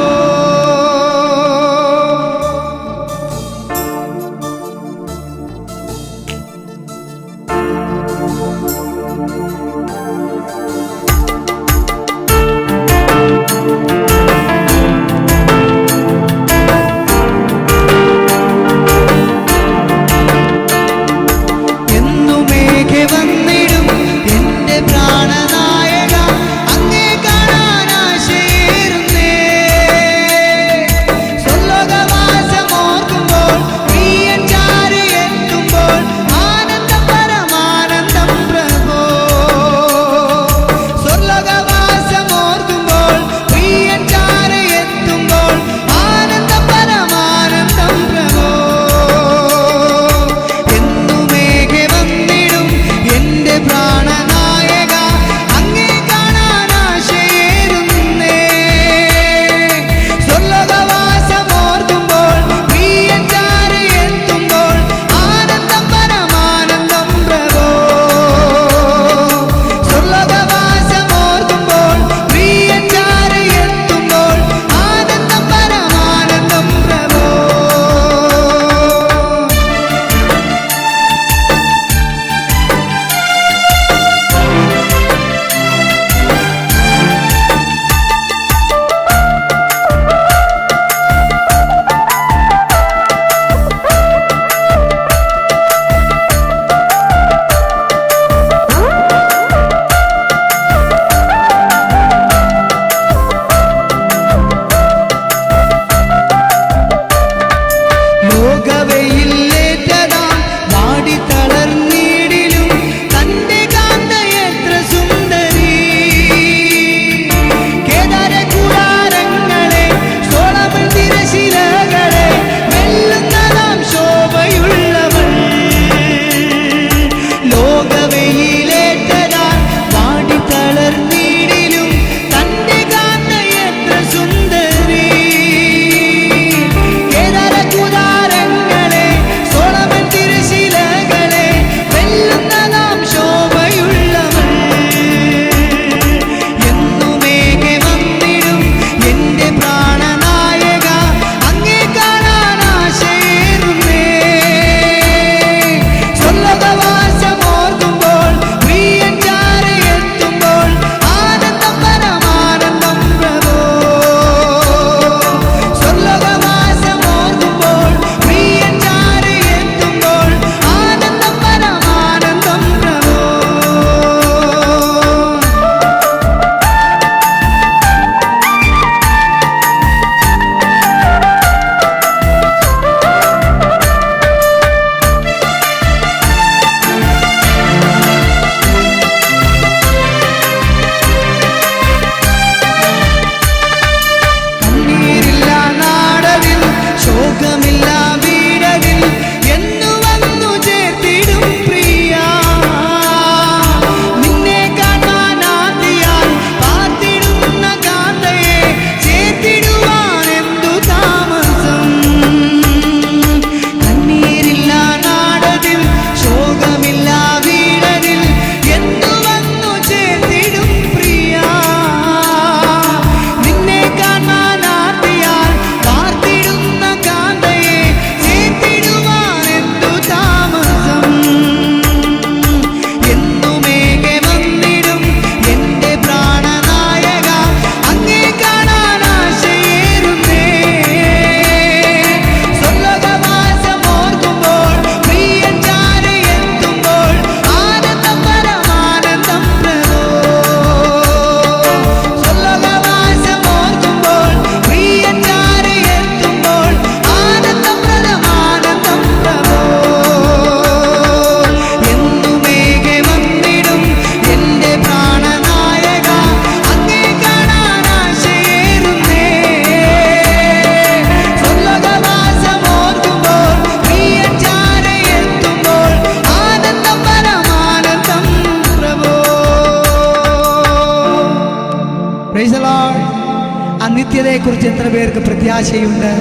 നിത്യതയെക്കുറിച്ച് എത്ര പേർക്ക് പ്രത്യാശയുണ്ട്?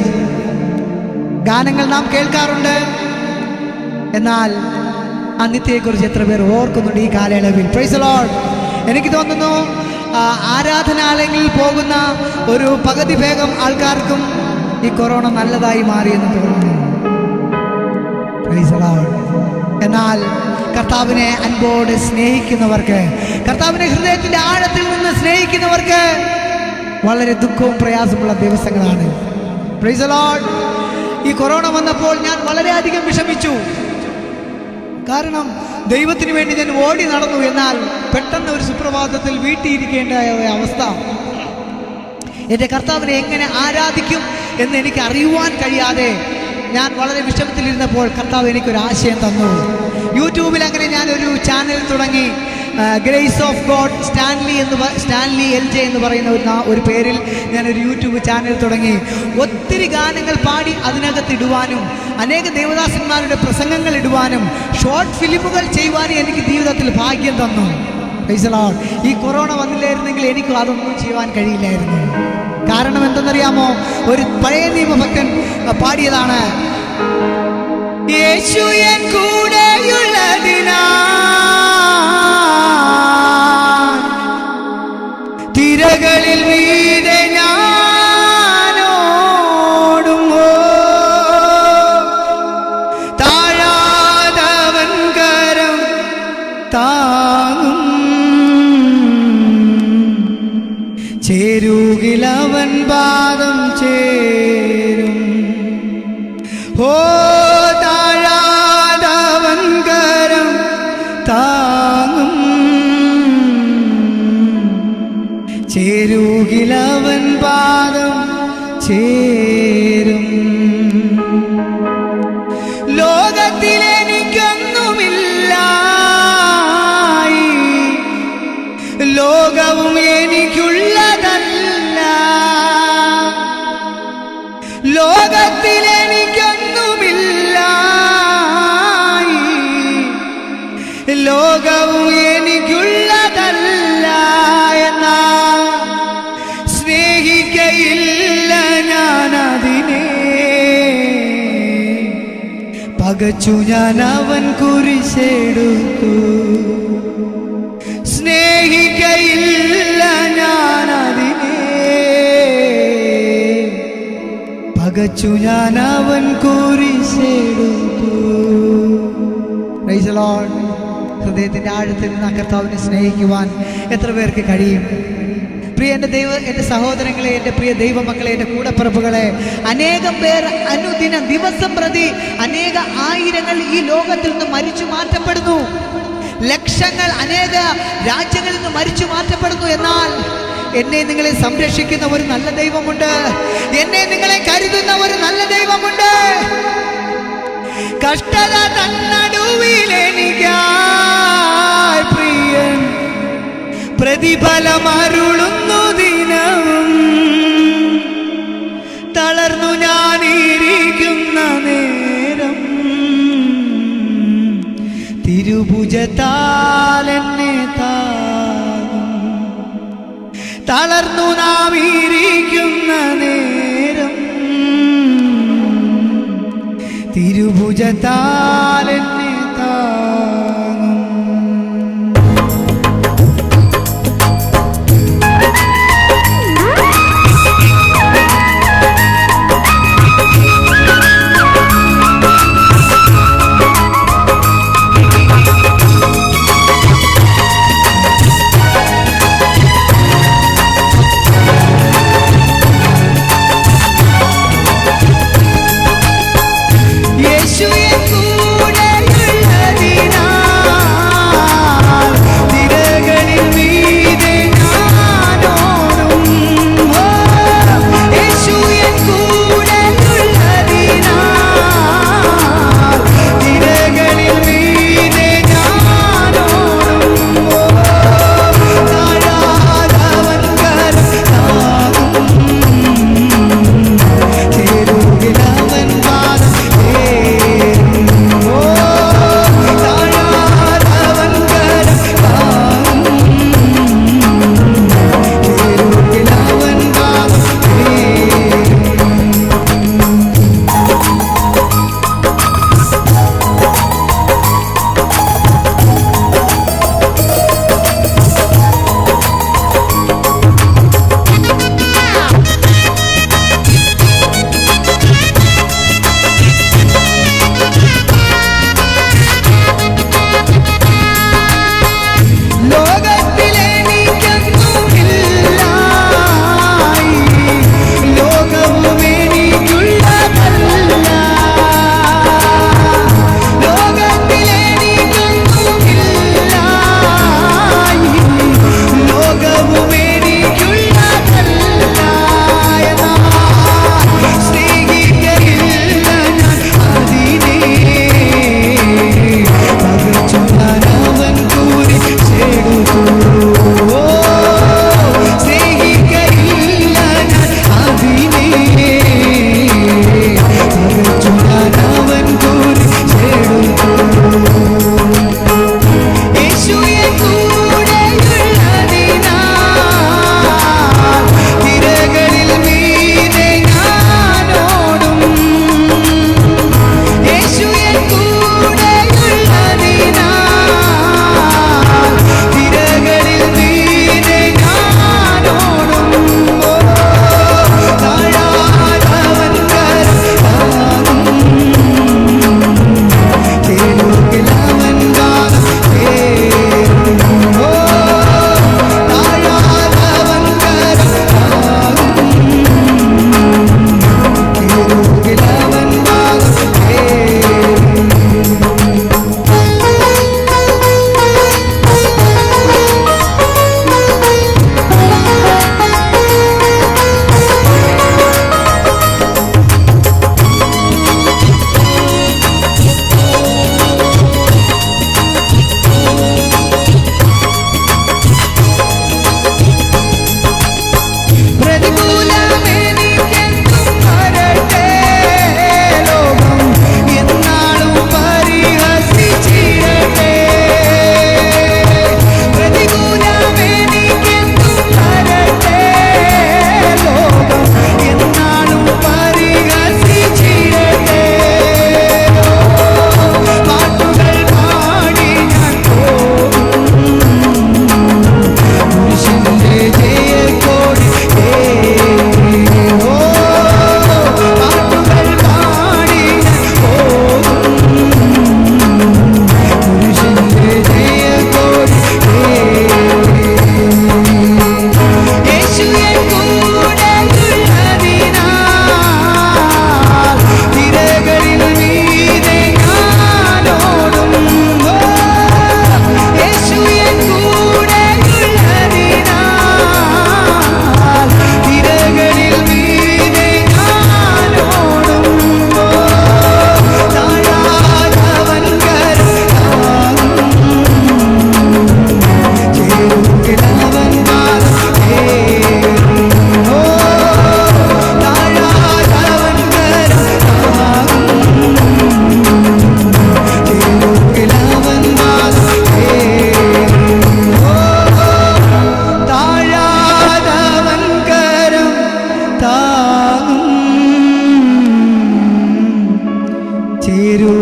ഗാനങ്ങൾ നാം കേൾക്കാറുണ്ട്, എന്നാൽ ആ നിത്യതയെക്കുറിച്ച് എത്ര പേർ ഓർക്കുന്നുണ്ട് ഈ കാലയളവിൽ? Price the Lord. എനിക്ക് തോന്നുന്നു ആരാധനാലയങ്ങളിൽ പോകുന്ന ഒരു പകുതി വേഗം ആൾക്കാർക്കും ഈ കൊറോണ നല്ലതായി മാറിയെന്ന് തോന്നുന്നു. Price the Lord. എന്നാൽ കർത്താവിനെ അൻപോടെ സ്നേഹിക്കുന്നവർക്ക്, കർത്താവിനെ ഹൃദയത്തിന്റെ ആഴത്തിൽ നിന്ന് സ്നേഹിക്കുന്നവർക്ക് വളരെ ദുഃഖവും പ്രയാസമുള്ള ദിവസങ്ങളാണ്. Price the Lord. ഈ കൊറോണ വന്നപ്പോൾ ഞാൻ വളരെയധികം വിഷമിച്ചു. കാരണം ദൈവത്തിന് വേണ്ടി ഞാൻ ഓടി നടന്നു, എന്നാൽ പെട്ടെന്ന് ഒരു സുപ്രഭാതത്തിൽ വീട്ടിലിരിക്കേണ്ട അവസ്ഥ. എൻ്റെ കർത്താവിനെ എങ്ങനെ ആരാധിക്കും എന്ന് എനിക്ക് അറിയുവാൻ കഴിയാതെ ഞാൻ വളരെ വിഷമത്തിലിരുന്നപ്പോൾ കർത്താവ് എനിക്കൊരു ആശയം തന്നു. യൂട്യൂബിൽ അങ്ങനെ ഞാനൊരു ചാനൽ തുടങ്ങി. Grace of God Stanley LJ എന്ന് പറയുന്ന ഒരു പേരിൽ ഞാനൊരു യൂട്യൂബ് ചാനൽ തുടങ്ങി. ഒത്തിരി ഗാനങ്ങൾ പാടി അതിനകത്ത് ഇടുവാനും അനേക ദേവദാസന്മാരുടെ പ്രസംഗങ്ങൾ ഇടുവാനും ഷോർട്ട് ഫിലിമുകൾ ചെയ്യുവാനും എനിക്ക് ജീവിതത്തിൽ ഭാഗ്യം തന്നു. Price the Lord. ഈ കൊറോണ വന്നില്ലായിരുന്നെങ്കിൽ എനിക്ക് അതൊന്നും ചെയ്യുവാൻ കഴിയില്ലായിരുന്നു. കാരണം എന്തെന്നറിയാമോ? ഒരു പഴയ നിയമഭക്തൻ പാടിയതാണ്, യേശു എൻ കൂടെയുള്ളതിനാ തിരകളിൽ വീടെ ഞാനോടുമോ, താഴാതവൻ കരം താങ്ങും, ചേരുകിലവൻ പാദം ചേരും. ഓ താഴാതവൻ കരം താങ്ങും, ചേരുകിലവൻ പാദം ചേരും. ലോകത്തിലെനിക്കൊന്നുമില്ല, ലോകവും എനിക്കുള്ളതല്ല. ലോകത്തിലെനിക്കൊന്നുമില്ല, ലോകവും എനിക്കുള്ളതല്ല. എന്നാ സ്നേഹിക്കയില്ല ഞാനതിനെ, പകച്ചു ഞാൻ അവൻ കുരിശെടുത്തു. സ്നേഹിക്കയില്ല ഞാനതിനെ, പകച്ചു ഞാൻ അവൻ കുരിശെടുത്തു. Price the Lord. ഹൃദയത്തിന്റെ ആഴത്തിൽ നിന്ന് കർത്താവിനെ സ്നേഹിക്കുവാൻ എത്ര പേർക്ക് കഴിയും? പ്രിയ എൻ്റെ സഹോദരങ്ങളെ, എൻ്റെ പ്രിയ ദൈവമക്കളെ, എൻ്റെ കൂടപ്പിറപ്പുകളെ, അനേകം പേർ അനുദിനം ദിവസം പ്രതി അനേക ആയിരങ്ങൾ ഈ ലോകത്തിൽ നിന്ന് മരിച്ചു മാറ്റപ്പെടുന്നു. ലക്ഷങ്ങൾ അനേക രാജ്യങ്ങളിൽ നിന്ന് മരിച്ചു മാറ്റപ്പെടുന്നു. എന്നാൽ എന്നെ നിങ്ങളെ സംരക്ഷിക്കുന്ന ഒരു നല്ല ദൈവമുണ്ട്. എന്നെ നിങ്ങളെ കരുതുന്ന ഒരു നല്ല ദൈവമുണ്ട്. കഷ്ടത തന്നടുവിലെനിക്കായി പ്രിയൻ പ്രതിഫലമരുളുന്നു ദിനവും. തളർന്നു ഞാനിരിക്കുന്ന നേരം തിരുഭുജത്താൽ എന്നെ താങ്ങും. തളർന്നു നാം ഇരിക്കുന്ന നേരം തിരുഭുജത്താൽ എന്നെ താങ്ങും. യേശു എൻ കൂടെയുള്ളതിനാ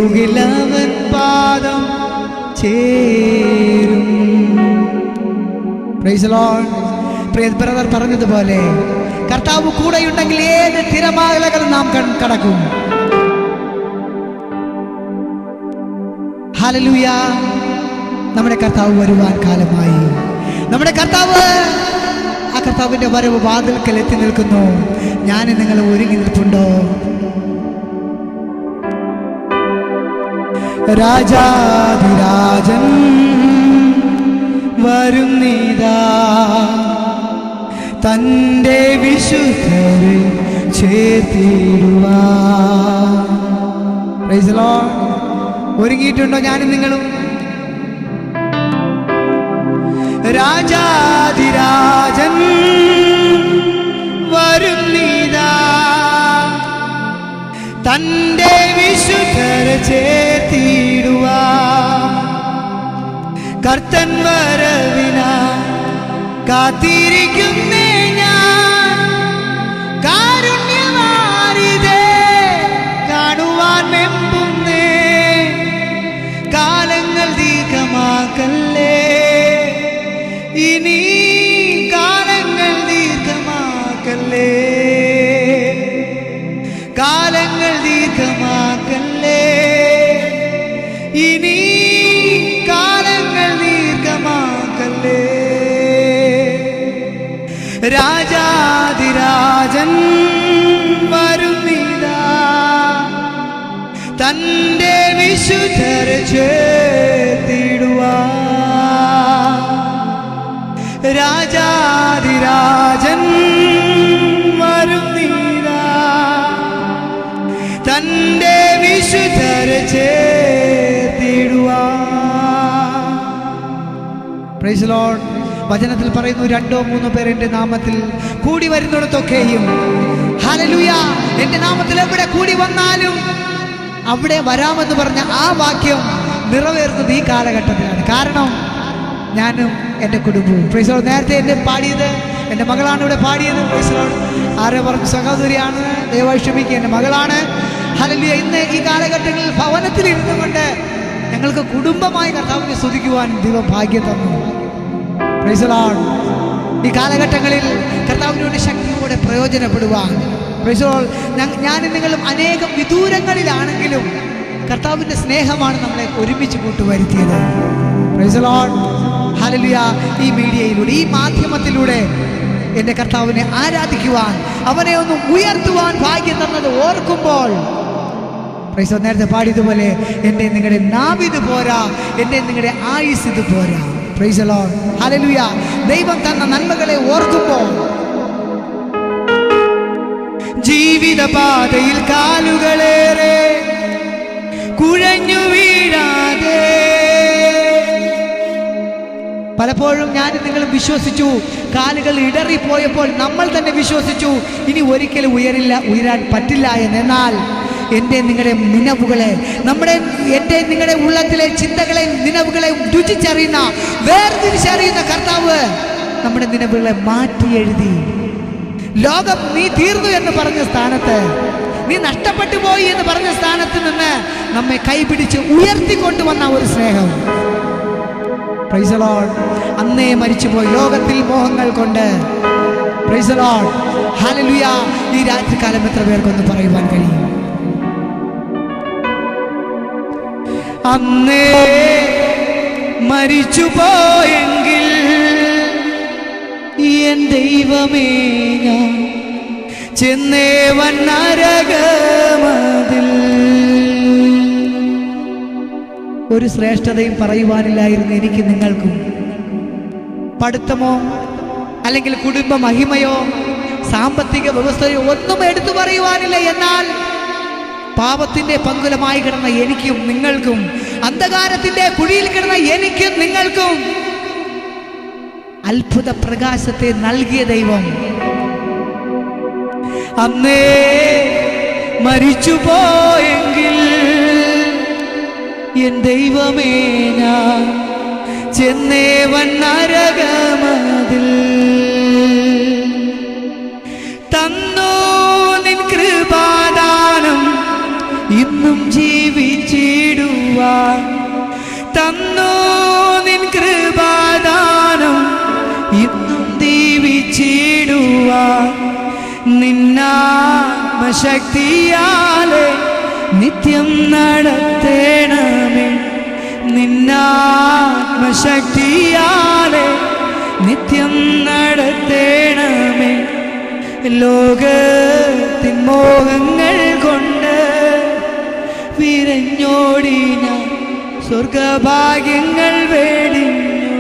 പോകില്ലവൻ പാദം ചേരും. Price the Lord. Priya brother പറഞ്ഞതുപോലെ കർത്താവ് കൂടെയുണ്ടെങ്കിൽ ഏത് തിരമാലകളും നാം കടക്കും. ഹല്ലേലൂയ. നമ്മുടെ കർത്താവ് വരുവാൻ കാലമായി. നമ്മുടെ കർത്താവ്, ആ കർത്താവിന്റെ വരവ് വാതിൽക്കൽ എത്തി നിൽക്കുന്നു. ഞാൻ നിങ്ങൾ ഒരുങ്ങി നിൽപ്പുണ്ടോ? രാജാധിരാജൻ വരുന്നിതാ, തൻ്റെ വിശുദ്ധരെ ചേർത്തിടുവാൻ. Praise the Lord. ഒരുങ്ങിയിട്ടുണ്ടോ ഞാനും നിങ്ങളും? രാജാധിരാജൻ വരുന്നിതാ, തൻ്റെ വിശുദ്ധരെ ചേർത്തിടുവാൻ. കർത്തൻ വരവിനാ കാത്തിരിക്കുന്നേ ഞാൻ, കാരുണ്യവാരിധേ കാണുവാൻ വെമ്പുന്നേ. കാലങ്ങൾ ദീർഘമാക്കല്ലേ, ഇനി കാലങ്ങൾ ദീർഘമാക്കല്ലേ, കാലങ്ങൾ ദീർഘമാക്കല്ലേ, ഇനി കാലങ്ങൾ ദീർഘമാക്കല്ലേ. രാജാധിരാജൻ വരുന്നിതാ, തൻ്റെ വിശുദ്ധരെ ചേർത്തിടുവാൻ. രാജാധിരാജൻ വരുന്നിതാ, തൻ്റെ വിശുദ്ധരെ ചേർത്തിടുവാൻ. Praise the Lord. വചനത്തിൽ പറയുന്നു, 2 or 3 പേർ എൻ്റെ നാമത്തിൽ കൂടി വരുന്നിടത്തൊക്കെയും, ഹല്ലേലൂയ, എൻ്റെ നാമത്തിൽ എവിടെ കൂടി വന്നാലും അവിടെ വരാമെന്ന് പറഞ്ഞ ആ വാക്യം നിറവേറുന്നത് ഈ കാലഘട്ടത്തിലാണ്. കാരണം ഞാനും എൻ്റെ കുടുംബവും. Price the Lord. നേരത്തെ എന്നെ പാടിയത് എൻ്റെ മകളാണ് ഇവിടെ പാടിയത്. Price the Lord. ആരെ പറഞ്ഞു? സഹോദരിയാണ്, ദയവായി ക്ഷമിക്കുക, എൻ്റെ മകളാണ്. ഹല്ലേലൂയ. ഇന്ന് ഈ കാലഘട്ടങ്ങളിൽ ഭവനത്തിൽ ഇരുന്നു കൊണ്ട് ഞങ്ങൾക്ക് കുടുംബമായി കർത്താവിനെ സ്തുതിക്കുവാൻ ദൈവം ഭാഗ്യം തന്നു. Price the Lord. ഈ കാലഘട്ടങ്ങളിൽ കർത്താവിനോട് ശക്തിയോടെ പ്രയോജനപ്പെടുവാൻ. Price the Lord. ഞാനും നിങ്ങളും അനേകം വിദൂരങ്ങളിലാണെങ്കിലും കർത്താവിൻ്റെ സ്നേഹമാണ് നമ്മളെ ഒരുമിച്ച് കൂട്ടുവരുത്തിയത്. Praise the Lord. ഹല്ലേലൂയ. ഈ മീഡിയയിലൂടെ, ഈ മാധ്യമത്തിലൂടെ എൻ്റെ കർത്താവിനെ ആരാധിക്കുവാൻ, അവനെ ഒന്ന് ഉയർത്തുവാൻ ഭാഗ്യം തന്നത് ഓർക്കുമ്പോൾ, പ്രൈസ് ദി ലോർഡ്, നേരത്തെ പാടിയതുപോലെ എൻ്റെ നിങ്ങളുടെ നാവിത് പോരാ, എൻ്റെ നിങ്ങളുടെ ആയുസ് ഇത് പോരാ. Price the Lord. ഹല്ലേലൂയ. ദൈവം തന്ന നന്മകളെ ഓർക്കുമ്പോൾ, ജീവിതപാതയിൽ കാലുകളേറെ കുഴഞ്ഞു വീഴാതെ, പലപ്പോഴും ഞാനും നിങ്ങളും വിശ്വസിച്ചു, കാലുകൾ ഇടറിപ്പോയപ്പോൾ നമ്മൾ തന്നെ വിശ്വസിച്ചു ഇനി ഒരിക്കലും ഉയരാൻ പറ്റില്ല എന്ന്. എന്നാൽ എൻ്റെ നിങ്ങളുടെ നിലവുകളെ, എൻ്റെ നിങ്ങളുടെ ഉള്ളത്തിലെ ചിന്തകളെയും നിലവുകളെയും രുചിച്ചറിയുന്ന, വേർതിരിച്ചറിയുന്ന കർത്താവ് നമ്മുടെ നിലവുകളെ മാറ്റി എഴുതി. ലോകം നീ തീർന്നു എന്ന് പറഞ്ഞ സ്ഥാനത്ത്, നീ നഷ്ടപ്പെട്ടു പോയി എന്ന് പറഞ്ഞ സ്ഥാനത്ത് നിന്ന് നമ്മെ കൈപിടിച്ച് ഉയർത്തിക്കൊണ്ടുവന്ന ഒരു സ്നേഹം. Price the Lord. അന്നേ മരിച്ചുപോയി ലോകത്തിൽ മോഹങ്ങൾ കൊണ്ട്. Price the Lord. ഹല്ലേലൂയ. ഈ രാത്രികാലം എത്ര പേർക്കൊന്ന് പറയുവാൻ കഴിയും? അന്നേ മരിച്ചുപോയെങ്കിൽ എൻ ദൈവമേ ഞാൻ ചെന്നേവൻ നരകമതിൽ. ഒരു ശ്രേഷ്ഠതയും പറയുവാനില്ലായിരുന്നു എനിക്ക് നിങ്ങൾക്കും. പഠിത്തമോ അല്ലെങ്കിൽ കുടുംബ മഹിമയോ സാമ്പത്തിക വ്യവസ്ഥയോ ഒന്നും എടുത്തു പറയുവാനില്ല. എന്നാൽ പാപത്തിന്റെ പങ്കുലമായി കിടന്ന എനിക്കും നിങ്ങൾക്കും, അന്ധകാരത്തിന്റെ കുഴിയിൽ കിടന്ന എനിക്കും നിങ്ങൾക്കും അത്ഭുത പ്രകാശത്തെ നൽകിയ ദൈവം അന്നേ മരിച്ചുപോയെങ്കിൽ എൻ ദൈവമേ ഞാൻ ചെന്നേവൻ നരകമതിൽ. തന്നോ നിൻ കൃപാദാനം ഇന്നും ജീവിച്ചേ തന്നു നിൻ കൃപാദാനം ഇന്നും ദീവിച്ചിടുവാൻ നിന്നാത്മശക്തിയാലെ നിത്യം നടത്തേണമേ നിന്നാത്മശക്തിയാലെ നിത്യം നടത്തേണമേ ലോകത്തിൻ മോഹങ്ങൾ കൊണ്ട് വിരഞ്ഞോടി ഞാൻ സ്വർഗഭാഗ്യങ്ങൾ വേടിഞ്ഞു.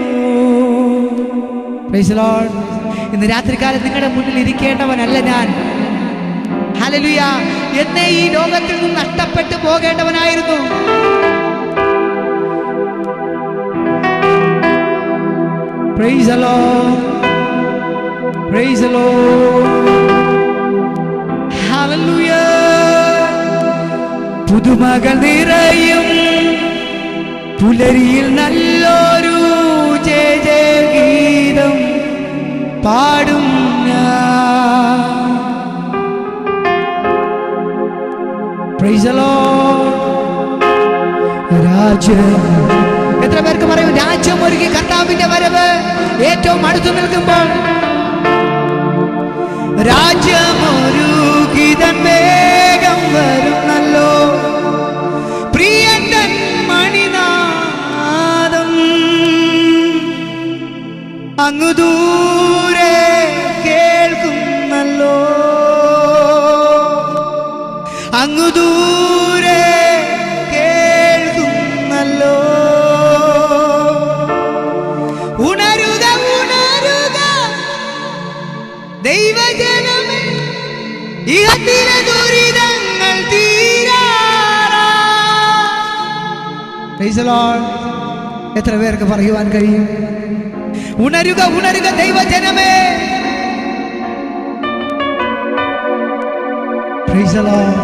Praise the Lord. ഇന്ന് രാത്രികാലം നിങ്ങളുടെ മുന്നിൽ ഇരിക്കേണ്ടവനല്ല ഞാൻ. ഹല്ലേലൂയ. എന്നെ ഈ ലോകത്തിൽ നിന്ന് നഷ്ടപ്പെട്ടു പോകേണ്ടവനായിരുന്നു. Praise the Lord. Praise the Lord. Hallelujah. പുതുമകൾ നിറയും പുലരിയിൽ നല്ലൊരു ജയ ജയ ഗീതം പാടും ഞാൻ. Praise the Lord. രാജ്യം എത്ര പേർക്ക് പറയും രാജ്യം ഒരുക്കി കർത്താവിന്റെ വരവ് ഏറ്റവും അടുത്തു നിൽക്കുമ്പോൾ രാജ്യമൊരുക്കി തൻ വേഗം വരുന്നല്ലോ പ്രിയൻ മണിനാദം അങ്ങു ദൂരെ കേൾക്കുന്നല്ലോ അങ്ങു ദൂരെ കേൾക്കുന്നല്ലോ. ഉണരുക ഉണരുക ദൈവജനമേ ഇഹത്തിലെ ദുരിതങ്ങൾ തീരാറാ. Price the Lord. എത്ര പേർക്ക് പറയുവാൻ കഴിയും ഉണരുക ഉണരുക ദൈവജനമേ. Price the Lord.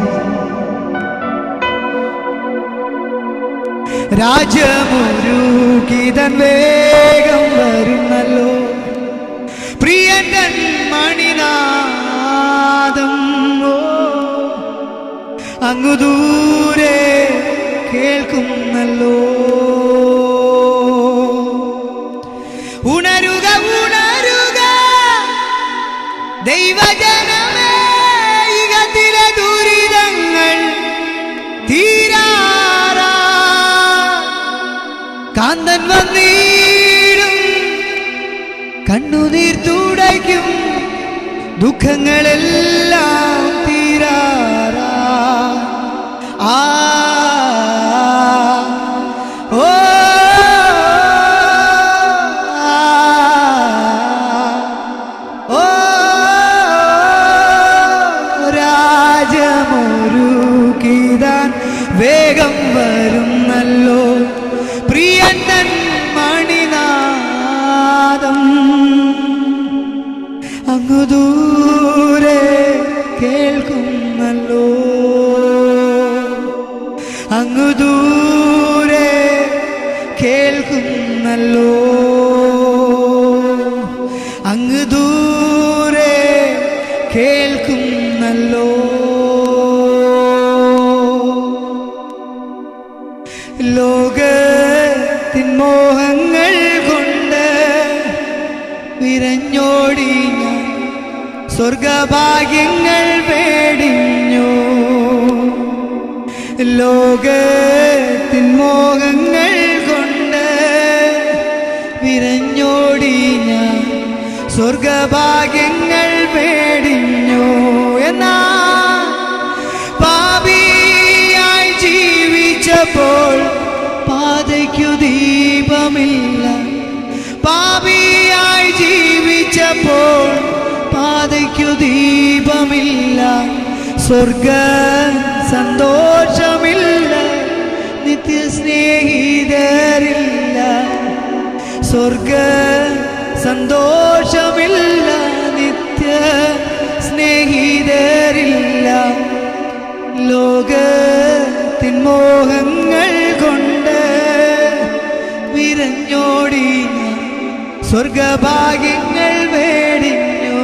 രാജ്യമൊരുക്കി തൻ വേഗം വരുന്നല്ലോ പ്രിയൻ മണിനാദം അങ്ങു ദൂരെ കേൾക്കുന്നല്ലോ. ഉണരുക ഉണരുക ദൈവജനമേ ഇഹത്തിലെ ദുരിതങ്ങൾ തീരാറാ. കാന്തൻ വന്നിടും കണ്ണുനീർ തുടയ്ക്കും ദുഃഖങ്ങളെല്ലാം തീരാറാ. ആ ഓ ഓ രാജമൊരുക്കിതാൻ വേഗം വരുന്നല്ലോ പ്രിയൻ തൻ മണിനാദം അങ്ങു ദൂരെ കേൾക്കുന്നല്ലോ അങ്ങു ദൂരെ കേൾക്കുന്നല്ലോ അങ്ങ് ദൂരെ കേൾക്കുന്നല്ലോ. ലോകത്തിൻ മോഹങ്ങൾ കൊണ്ട് വിരഞ്ഞോടി ഞാൻ സ്വർഗഭാഗ്യങ്ങൾ വേടിഞ്ഞു. ലോകത്തിൻ മോഹങ്ങൾ കൊണ്ട് വിരഞ്ഞോടി ഞാൻ സ്വർഗഭാഗ്യങ്ങൾ വേടിഞ്ഞു. എന്നാ പാപിയായി ജീവിച്ചപ്പോൾ പാതയ്ക്കു ദീപമില്ല പാപിയായി ജീവിച്ചപ്പോൾ പാതയ്ക്കു ദീപമില്ല സ്വർഗ സന്തോഷമില്ല നിത്യ സ്നേഹിതരില്ല സ്വർഗ സന്തോഷമില്ല നിത്യ സ്നേഹിതരില്ല. ലോകത്തിൻ മോഹങ്ങൾ കൊണ്ട് വിരഞ്ഞോടി സ്വർഗഭാഗ്യങ്ങൾ വേടിഞ്ഞു.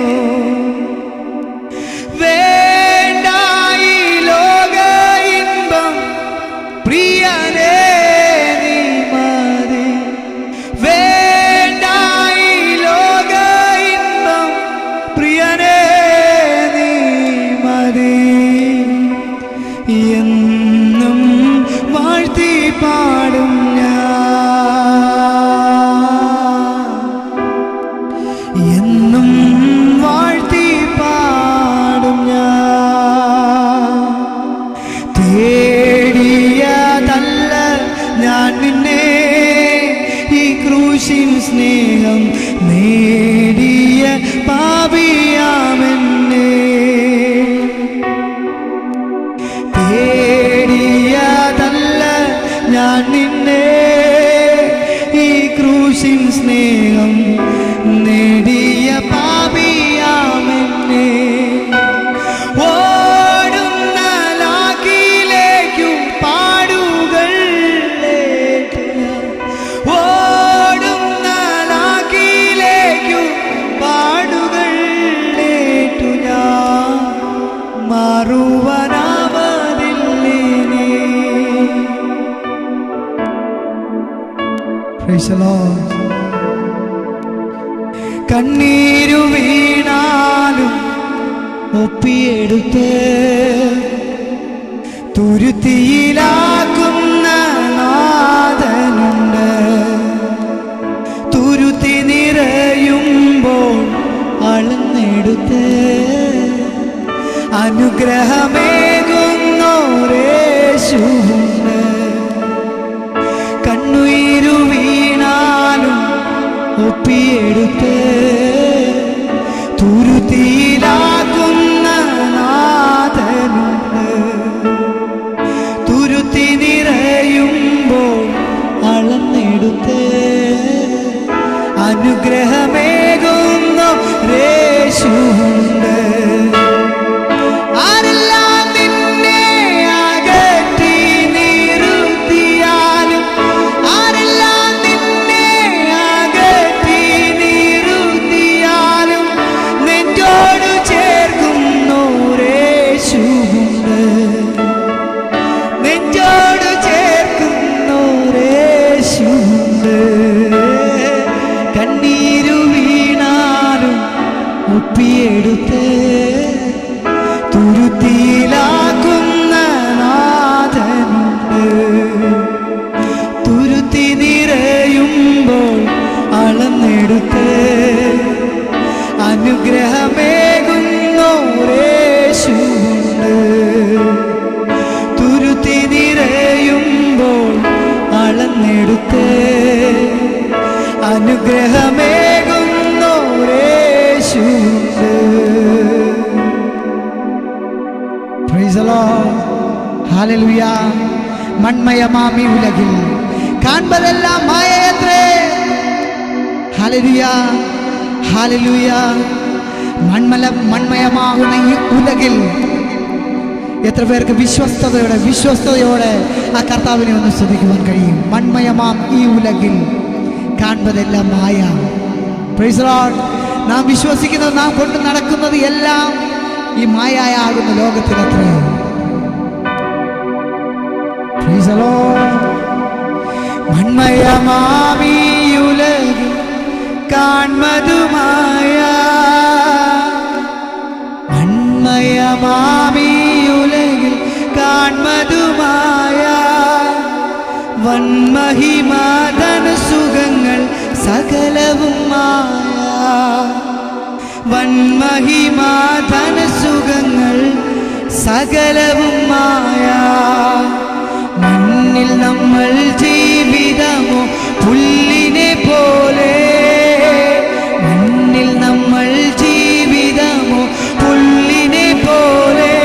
വേണ്ട ഈ ലോക ഇമ്പം പ്രിയനേ പാടും എന്നും വാഴ്ത്തി പാടും തേടിയതല്ല ഞാൻ നിന്നെ ഈ ക്രൂശിൻ സ്നേഹം നേടിയ പാപിയാമെന്നെ തേടിയതല്ല ഞാൻ നിന്നെ ഈ ക്രൂശിൻ സ്നേഹം നേടിയ പാപിയാമെന്നെ ഓടുന്ന ലാക്കിലേക്കു പാടുകൾ ഓടുന്ന ലാക്കിലേക്കു പാടുകൾ ഏറ്റു ഞാൻ മാറുവാനാവതില്ലേനേ. Praise the Lord. കണ്ണീരു വീണാലും ഒപ്പിയെടുത്ത് തുരുത്തിയിലാക്കുന്ന നാഥനുണ്ട്. തുരുത്തി നിറയുമ്പോൾ അളന്നെടുത്ത് അനുഗ്രഹമേകുന്നോരേശുവുണ്ട്. കണ്ണുയിരു വീണാലും ഒപ്പിയെടുത്ത് തുരുത്തിയിലാക്കുന്ന നാഥനുണ്ട്. തുരുത്തി നിറയുമ്പോൾ അളന്നെടുത്ത് അനുഗ്രഹമേകുന്നോരേശുവുണ്ട്. ആരെല്ലാം നിന്നെ അകറ്റി നിർത്തിയാലും ആരെല്ലാം നിന്നെ അകറ്റി നിർത്തിയാലും നെഞ്ചോട് ചേർക്കുന്നോരേശുവുണ്ട്. നെഞ്ചോട് ചേർക്കുന്നോരേശുവുണ്ട്. കണ്ണീരു വീണാലും ഒപ്പിയെടുത്ത് തുരുത്തിയിലാക്കുന്ന നാഥനുണ്ട്. തുരുത്തി നിറയുമ്പോൾ അളന്നെടുത്ത് അനുഗ്രഹമേകുന്നോരേശുവുണ്ട്. തുരുത്തി നിറയുമ്പോൾ അളന്നെടുത്ത് അനുഗ്രഹമേകുന്നോരേശുവുണ്ട്. Praise the Lord. Hallelujah. മൺമയമാമി ഉലകിൽ കാൺപതെല്ലാം മായയത്രേ. Hallelujah. Hallelujah. മൺമയമാകുന്ന ഈ ഉലകിൽ എത്ര പേർക്ക് വിശ്വസ്തയോടെ ആ കർത്താവിനെ ഒന്ന് സ്തുതിക്കുവാൻ കഴിയും? മൺമയമാം ഈ ഉലകിൽ കാൺപതെല്ലാം മായ. Praise the Lord. നാം വിശ്വസിക്കുന്നത്, നാം കൊണ്ട് നടക്കുന്നത് എല്ലാം ഈ മായായാകുന്ന ലോകത്തിലത്രേ. Praise the Lord. മൺമയമാമിയുലകിൽ കാൺമതുമായ മൺമയമാമിയുലകിൽ കാൺമതുമായ വന്മഹിമാധന സുഖങ്ങൾ സകലവും മായ. വന്മഹിമാധന സുഖങ്ങൾ സകലവും മായ. മണ്ണിൽ നമ്മൾ ജീവിതമോ പുല്ലിനെ പോലെ. മണ്ണിൽ നമ്മൾ ജീവിതമോ പുല്ലിനെ പോലെ.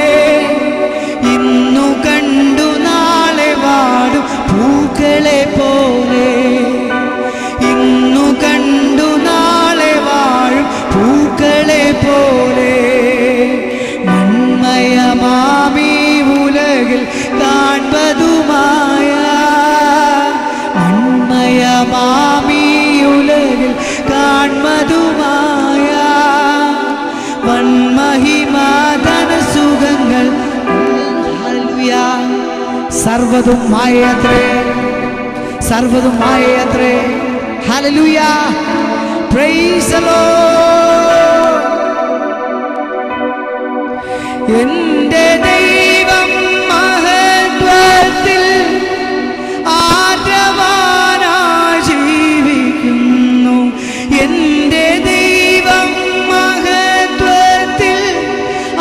ഇന്നു കണ്ടു നാളെ വാടും പൂക്കളെ പോലെ. ഇന്നു കണ്ടു നാളെ വാഴും പൂക്കളെ പോലെ. മൺമയമാമി ഉലകിൽ കാൺപതുമായ മൺമയമാമി ഉലകിൽ കാൺമതുമായ വന്മഹിമാധന സുഖങ്ങൾ സർവ്വതും മായയത്രേ. സർവ്വതും മായയത്രേ. ഹല്ലേലൂയ. Price the Lord. എൻ്റെ ദൈവം മഹത്വത്തിൽ എൻ്റെ ദൈവം മഹത്വത്തിൽ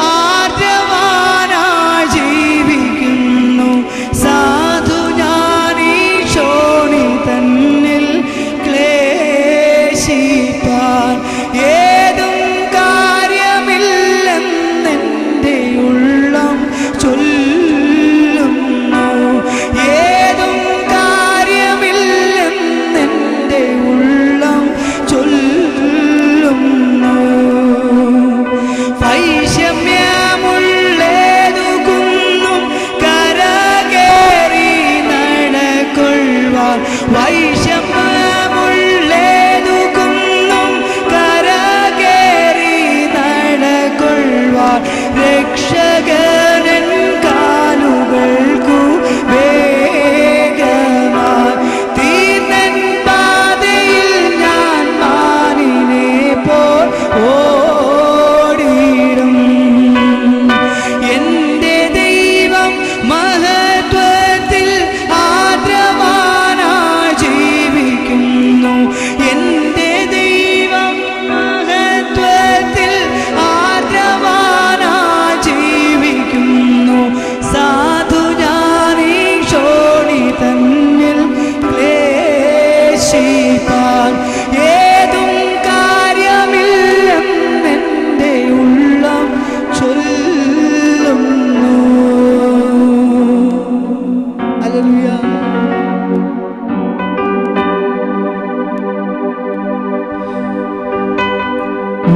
ആർജവാനായി ജീവിക്കുന്നു. സാധു ഞാനീ ക്ഷോണി തന്നിൽ ക്ലേശിപ്പാൻ ഏതും കാര്യമില്ലെന്നെൻ്റെ ഉള്ളം ചൊല്ലുന്നു. ഏതും കാര്യമില്ലെന്നെൻ്റെ ഉള്ളം ചൊല്ലുന്നു. വൈഷമ്യമുള്ളേതു കുന്നും കരകേറി നടക്കൊള്ളുവാൻ. വൈഷമ്യമുള്ളേതു കുന്നും കരകേറി നടക്കൊള്ളുവാൻ. രക്ഷകനൻ കാലുകൾക്കു വേഗമായി തീർന്നൻ പാതയിൽ ഞാൻ മാനിനെ പോൽ ഓടിയിടും. എൻ്റെ ദൈവം മഹത്വത്തിൽ ആർദ്രവാനായി ജീവിക്കുന്നു. എൻ്റെ ദൈവം മഹത്വത്തിൽ ആർദ്രവാനായി ജീവിക്കുന്നു. സാധു ഞാനീ ക്ഷോണി തന്നിൽ ക്ലേശിപ്പാൻ ഏതും കാര്യമില്ലെന്നെൻ്റെ ഉള്ളം ചൊല്ലുന്നു. ഹല്ലേലൂയ.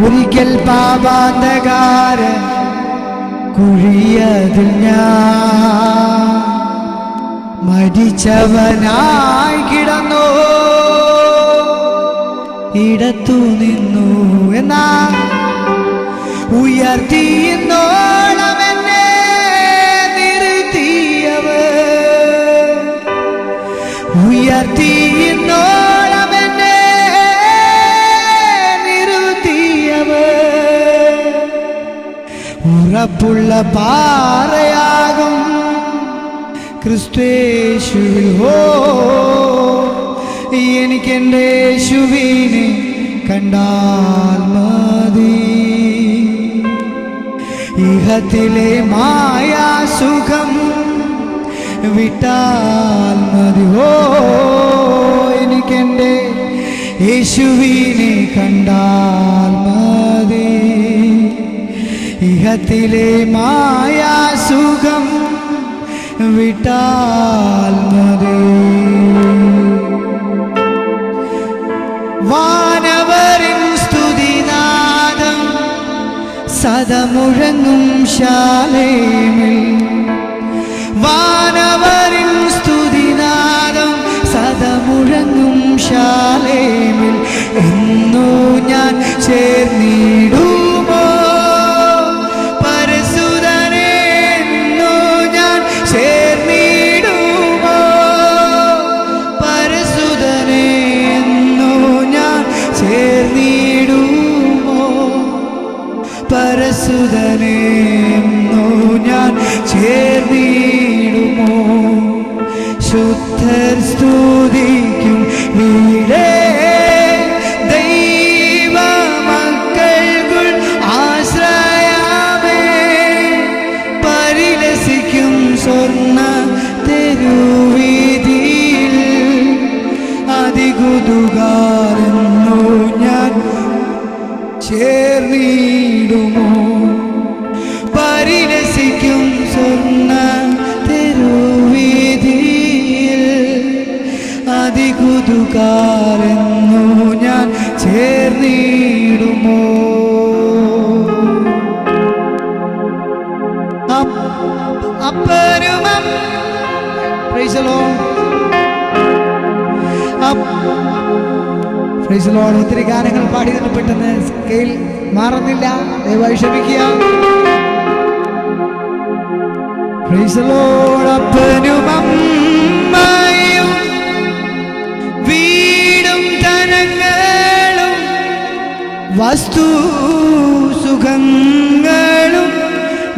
ഒരിക്കൽ പാപാന്തകാര കുഴിയതിൽ ഞാൻ മരിച്ചവനായി കിടന്നു. ഇടത്തു നിന്നു എന്നാ ഉയർത്തിയെന്നോളം എന്നെ നിർത്തിയവർ. ഉയർത്തിയെന്നോളം എന്നെ നിർത്തിയവർ. ഉറപ്പുള്ള പാറയാകും ക്രിസ്തേശുവിൽ. ഓ എനിക്കെൻ്റെ യേശുവിനെ കണ്ടാൽ മതി. ഇഹത്തിലെ മായാസുഖം വിട്ടാൽ മതി. ഓ എനിക്കെൻ്റെ യേശുവിനെ കണ്ടാൽ മതി. ഇഹത്തിലെ മായാസുഖം വിട്ടാൽ മതി. വാനവരിൻ സ്തുതിനാദം സദമുഴങ്ങും ശാലേമിൽ. വാനവരിൻ സ്തുതിനാദം സദമുഴങ്ങും ശാലേമിൽ. എന്നു ഞാൻ ചേർന്നിടുമോ പരസുതനെ? എന്നു ഞാൻ ചേർന്നിടുമോ പരസുതനെ? എന്നു ഞാൻ ചേർന്നിടുമോ പരസുതനെ? എന്നു ഞാൻ ചേർന്നിടുമോ? ശുദ്ധർ സ്തുതിക്കും വീടേ ദൈവമക്കൾക്കുൾ ആശ്രയമേ. പരിലസിക്കും സ്വർണ്ണ തെരുവീതിയിൽ അതികുതുകാരെന്നു ഞാൻ ചേർന്നിടുമോ? പരിലസിക്കും സ്വർണ്ണ തെരുവീതിയിൽ അതികുതുകാരെന്നു ഞാൻ ചേർന്നിടുമോ? അപ്പനും Praise the Lord. Praise the Lord. ഒത്തിരി ഗാനങ്ങൾ പാടിയതിന് പെട്ടെന്ന് സ്കെയിൽ മാറുന്നില്ല, ദയവായി ക്ഷമിക്കുക. Praise the Lord. അപ്പനും അമ്മയും വീടും ധനങ്ങളും വസ്തു സുഖങ്ങളും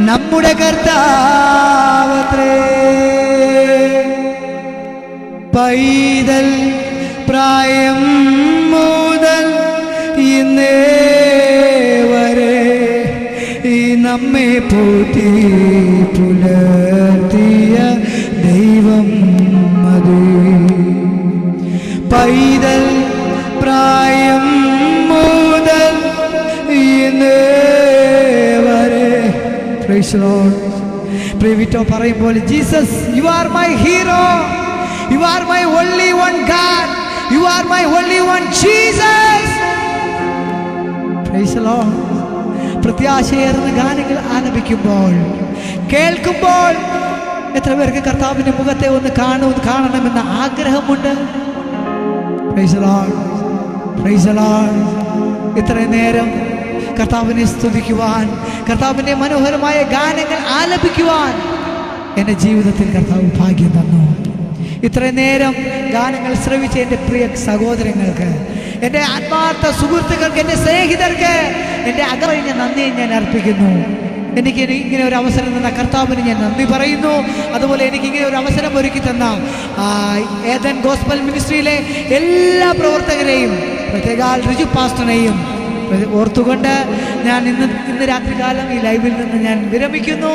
നമ്മുടെ കർത്താവത്രേ. പൈതൽ പ്രായം മുതൽ ഊട്ടി പുലർത്തിയ ദൈവം മതി. പൈതൽ പ്രായം മുതൽ ഇന്നേ വരെ. Price the Lord. പ്രിയവിറ്റോ പറയുമ്പോൾ Jesus you are my hero, you are my only one God, you are my only one Jesus. Praise the Lord. പ്രത്യാശയേറുന്ന ഗാനങ്ങൾ ആലപിക്കുമ്പോൾ കേൾക്കുമ്പോൾ എത്ര പേർക്ക് കർത്താവിൻ്റെ മുഖത്തെ ഒന്ന് കാണണമെന്ന ആഗ്രഹമുണ്ട്. Price the Lord. Praise the Lord. ഇത്രയും നേരം കർത്താവിനെ സ്തുതിക്കുവാൻ, കർത്താവിൻ്റെ മനോഹരമായ ഗാനങ്ങൾ ആലപിക്കുവാൻ എൻ്റെ ജീവിതത്തിൽ കർത്താവ് ഭാഗ്യം തന്നു. ഇത്രയും നേരം ഗാനങ്ങൾ ശ്രവിച്ച എൻ്റെ പ്രിയ സഹോദരങ്ങൾക്ക്, എൻ്റെ ആത്മാർത്ഥ സുഹൃത്തുക്കൾക്ക്, എൻ്റെ സ്നേഹിതർക്ക് എൻ്റെ അകമഴിഞ്ഞ നന്ദിയെ ഞാൻ അർപ്പിക്കുന്നു. എനിക്ക് ഇങ്ങനെ ഒരു അവസരം തന്ന കർത്താവിന് ഞാൻ നന്ദി പറയുന്നു. അതുപോലെ എനിക്കിങ്ങനെ ഒരു അവസരം ഒരുക്കി തന്ന ഏദൻ ഗോസ്പൽ മിനിസ്ട്രിയിലെ എല്ലാ പ്രവർത്തകരെയും, പ്രത്യേകാൽ റിജു പാസ്റ്ററിനെയും ഓർത്തുകൊണ്ട് ഞാൻ ഇന്ന് രാത്രികാലം ഈ ലൈവിൽ നിന്ന് ഞാൻ വിരമിക്കുന്നു.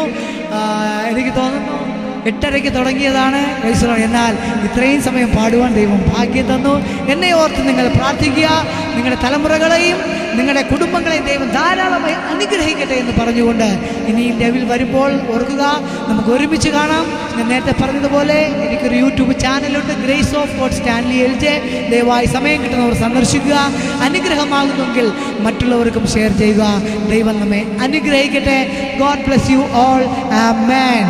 എനിക്ക് തോന്നുന്നു 8:30 തുടങ്ങിയതാണ്. എന്നാൽ ഇത്രയും സമയം പാടുവാൻ ദൈവം ഭാഗ്യം തന്നു. എന്നെ ഓർത്ത് നിങ്ങൾ പ്രാർത്ഥിക്കുക. നിങ്ങളുടെ തലമുറകളെയും നിങ്ങളുടെ കുടുംബങ്ങളെയും ദൈവം ധാരാളമായി അനുഗ്രഹിക്കട്ടെ എന്ന് പറഞ്ഞുകൊണ്ട് ഇനി ലൈവിൽ വരുമ്പോൾ ഓർക്കുക, നമുക്ക് ഒരുമിച്ച് കാണാം. ഞാൻ നേരത്തെ പറഞ്ഞതുപോലെ എനിക്കൊരു യൂട്യൂബ് ചാനലുണ്ട്, grace of God Stanley LJ. ദയവായി സമയം കിട്ടുന്നവർ സന്ദർശിക്കുക. അനുഗ്രഹമാകുന്നെങ്കിൽ മറ്റുള്ളവർക്കും ഷെയർ ചെയ്യുക. ദൈവം നമ്മെ അനുഗ്രഹിക്കട്ടെ. God bless you all. Amen.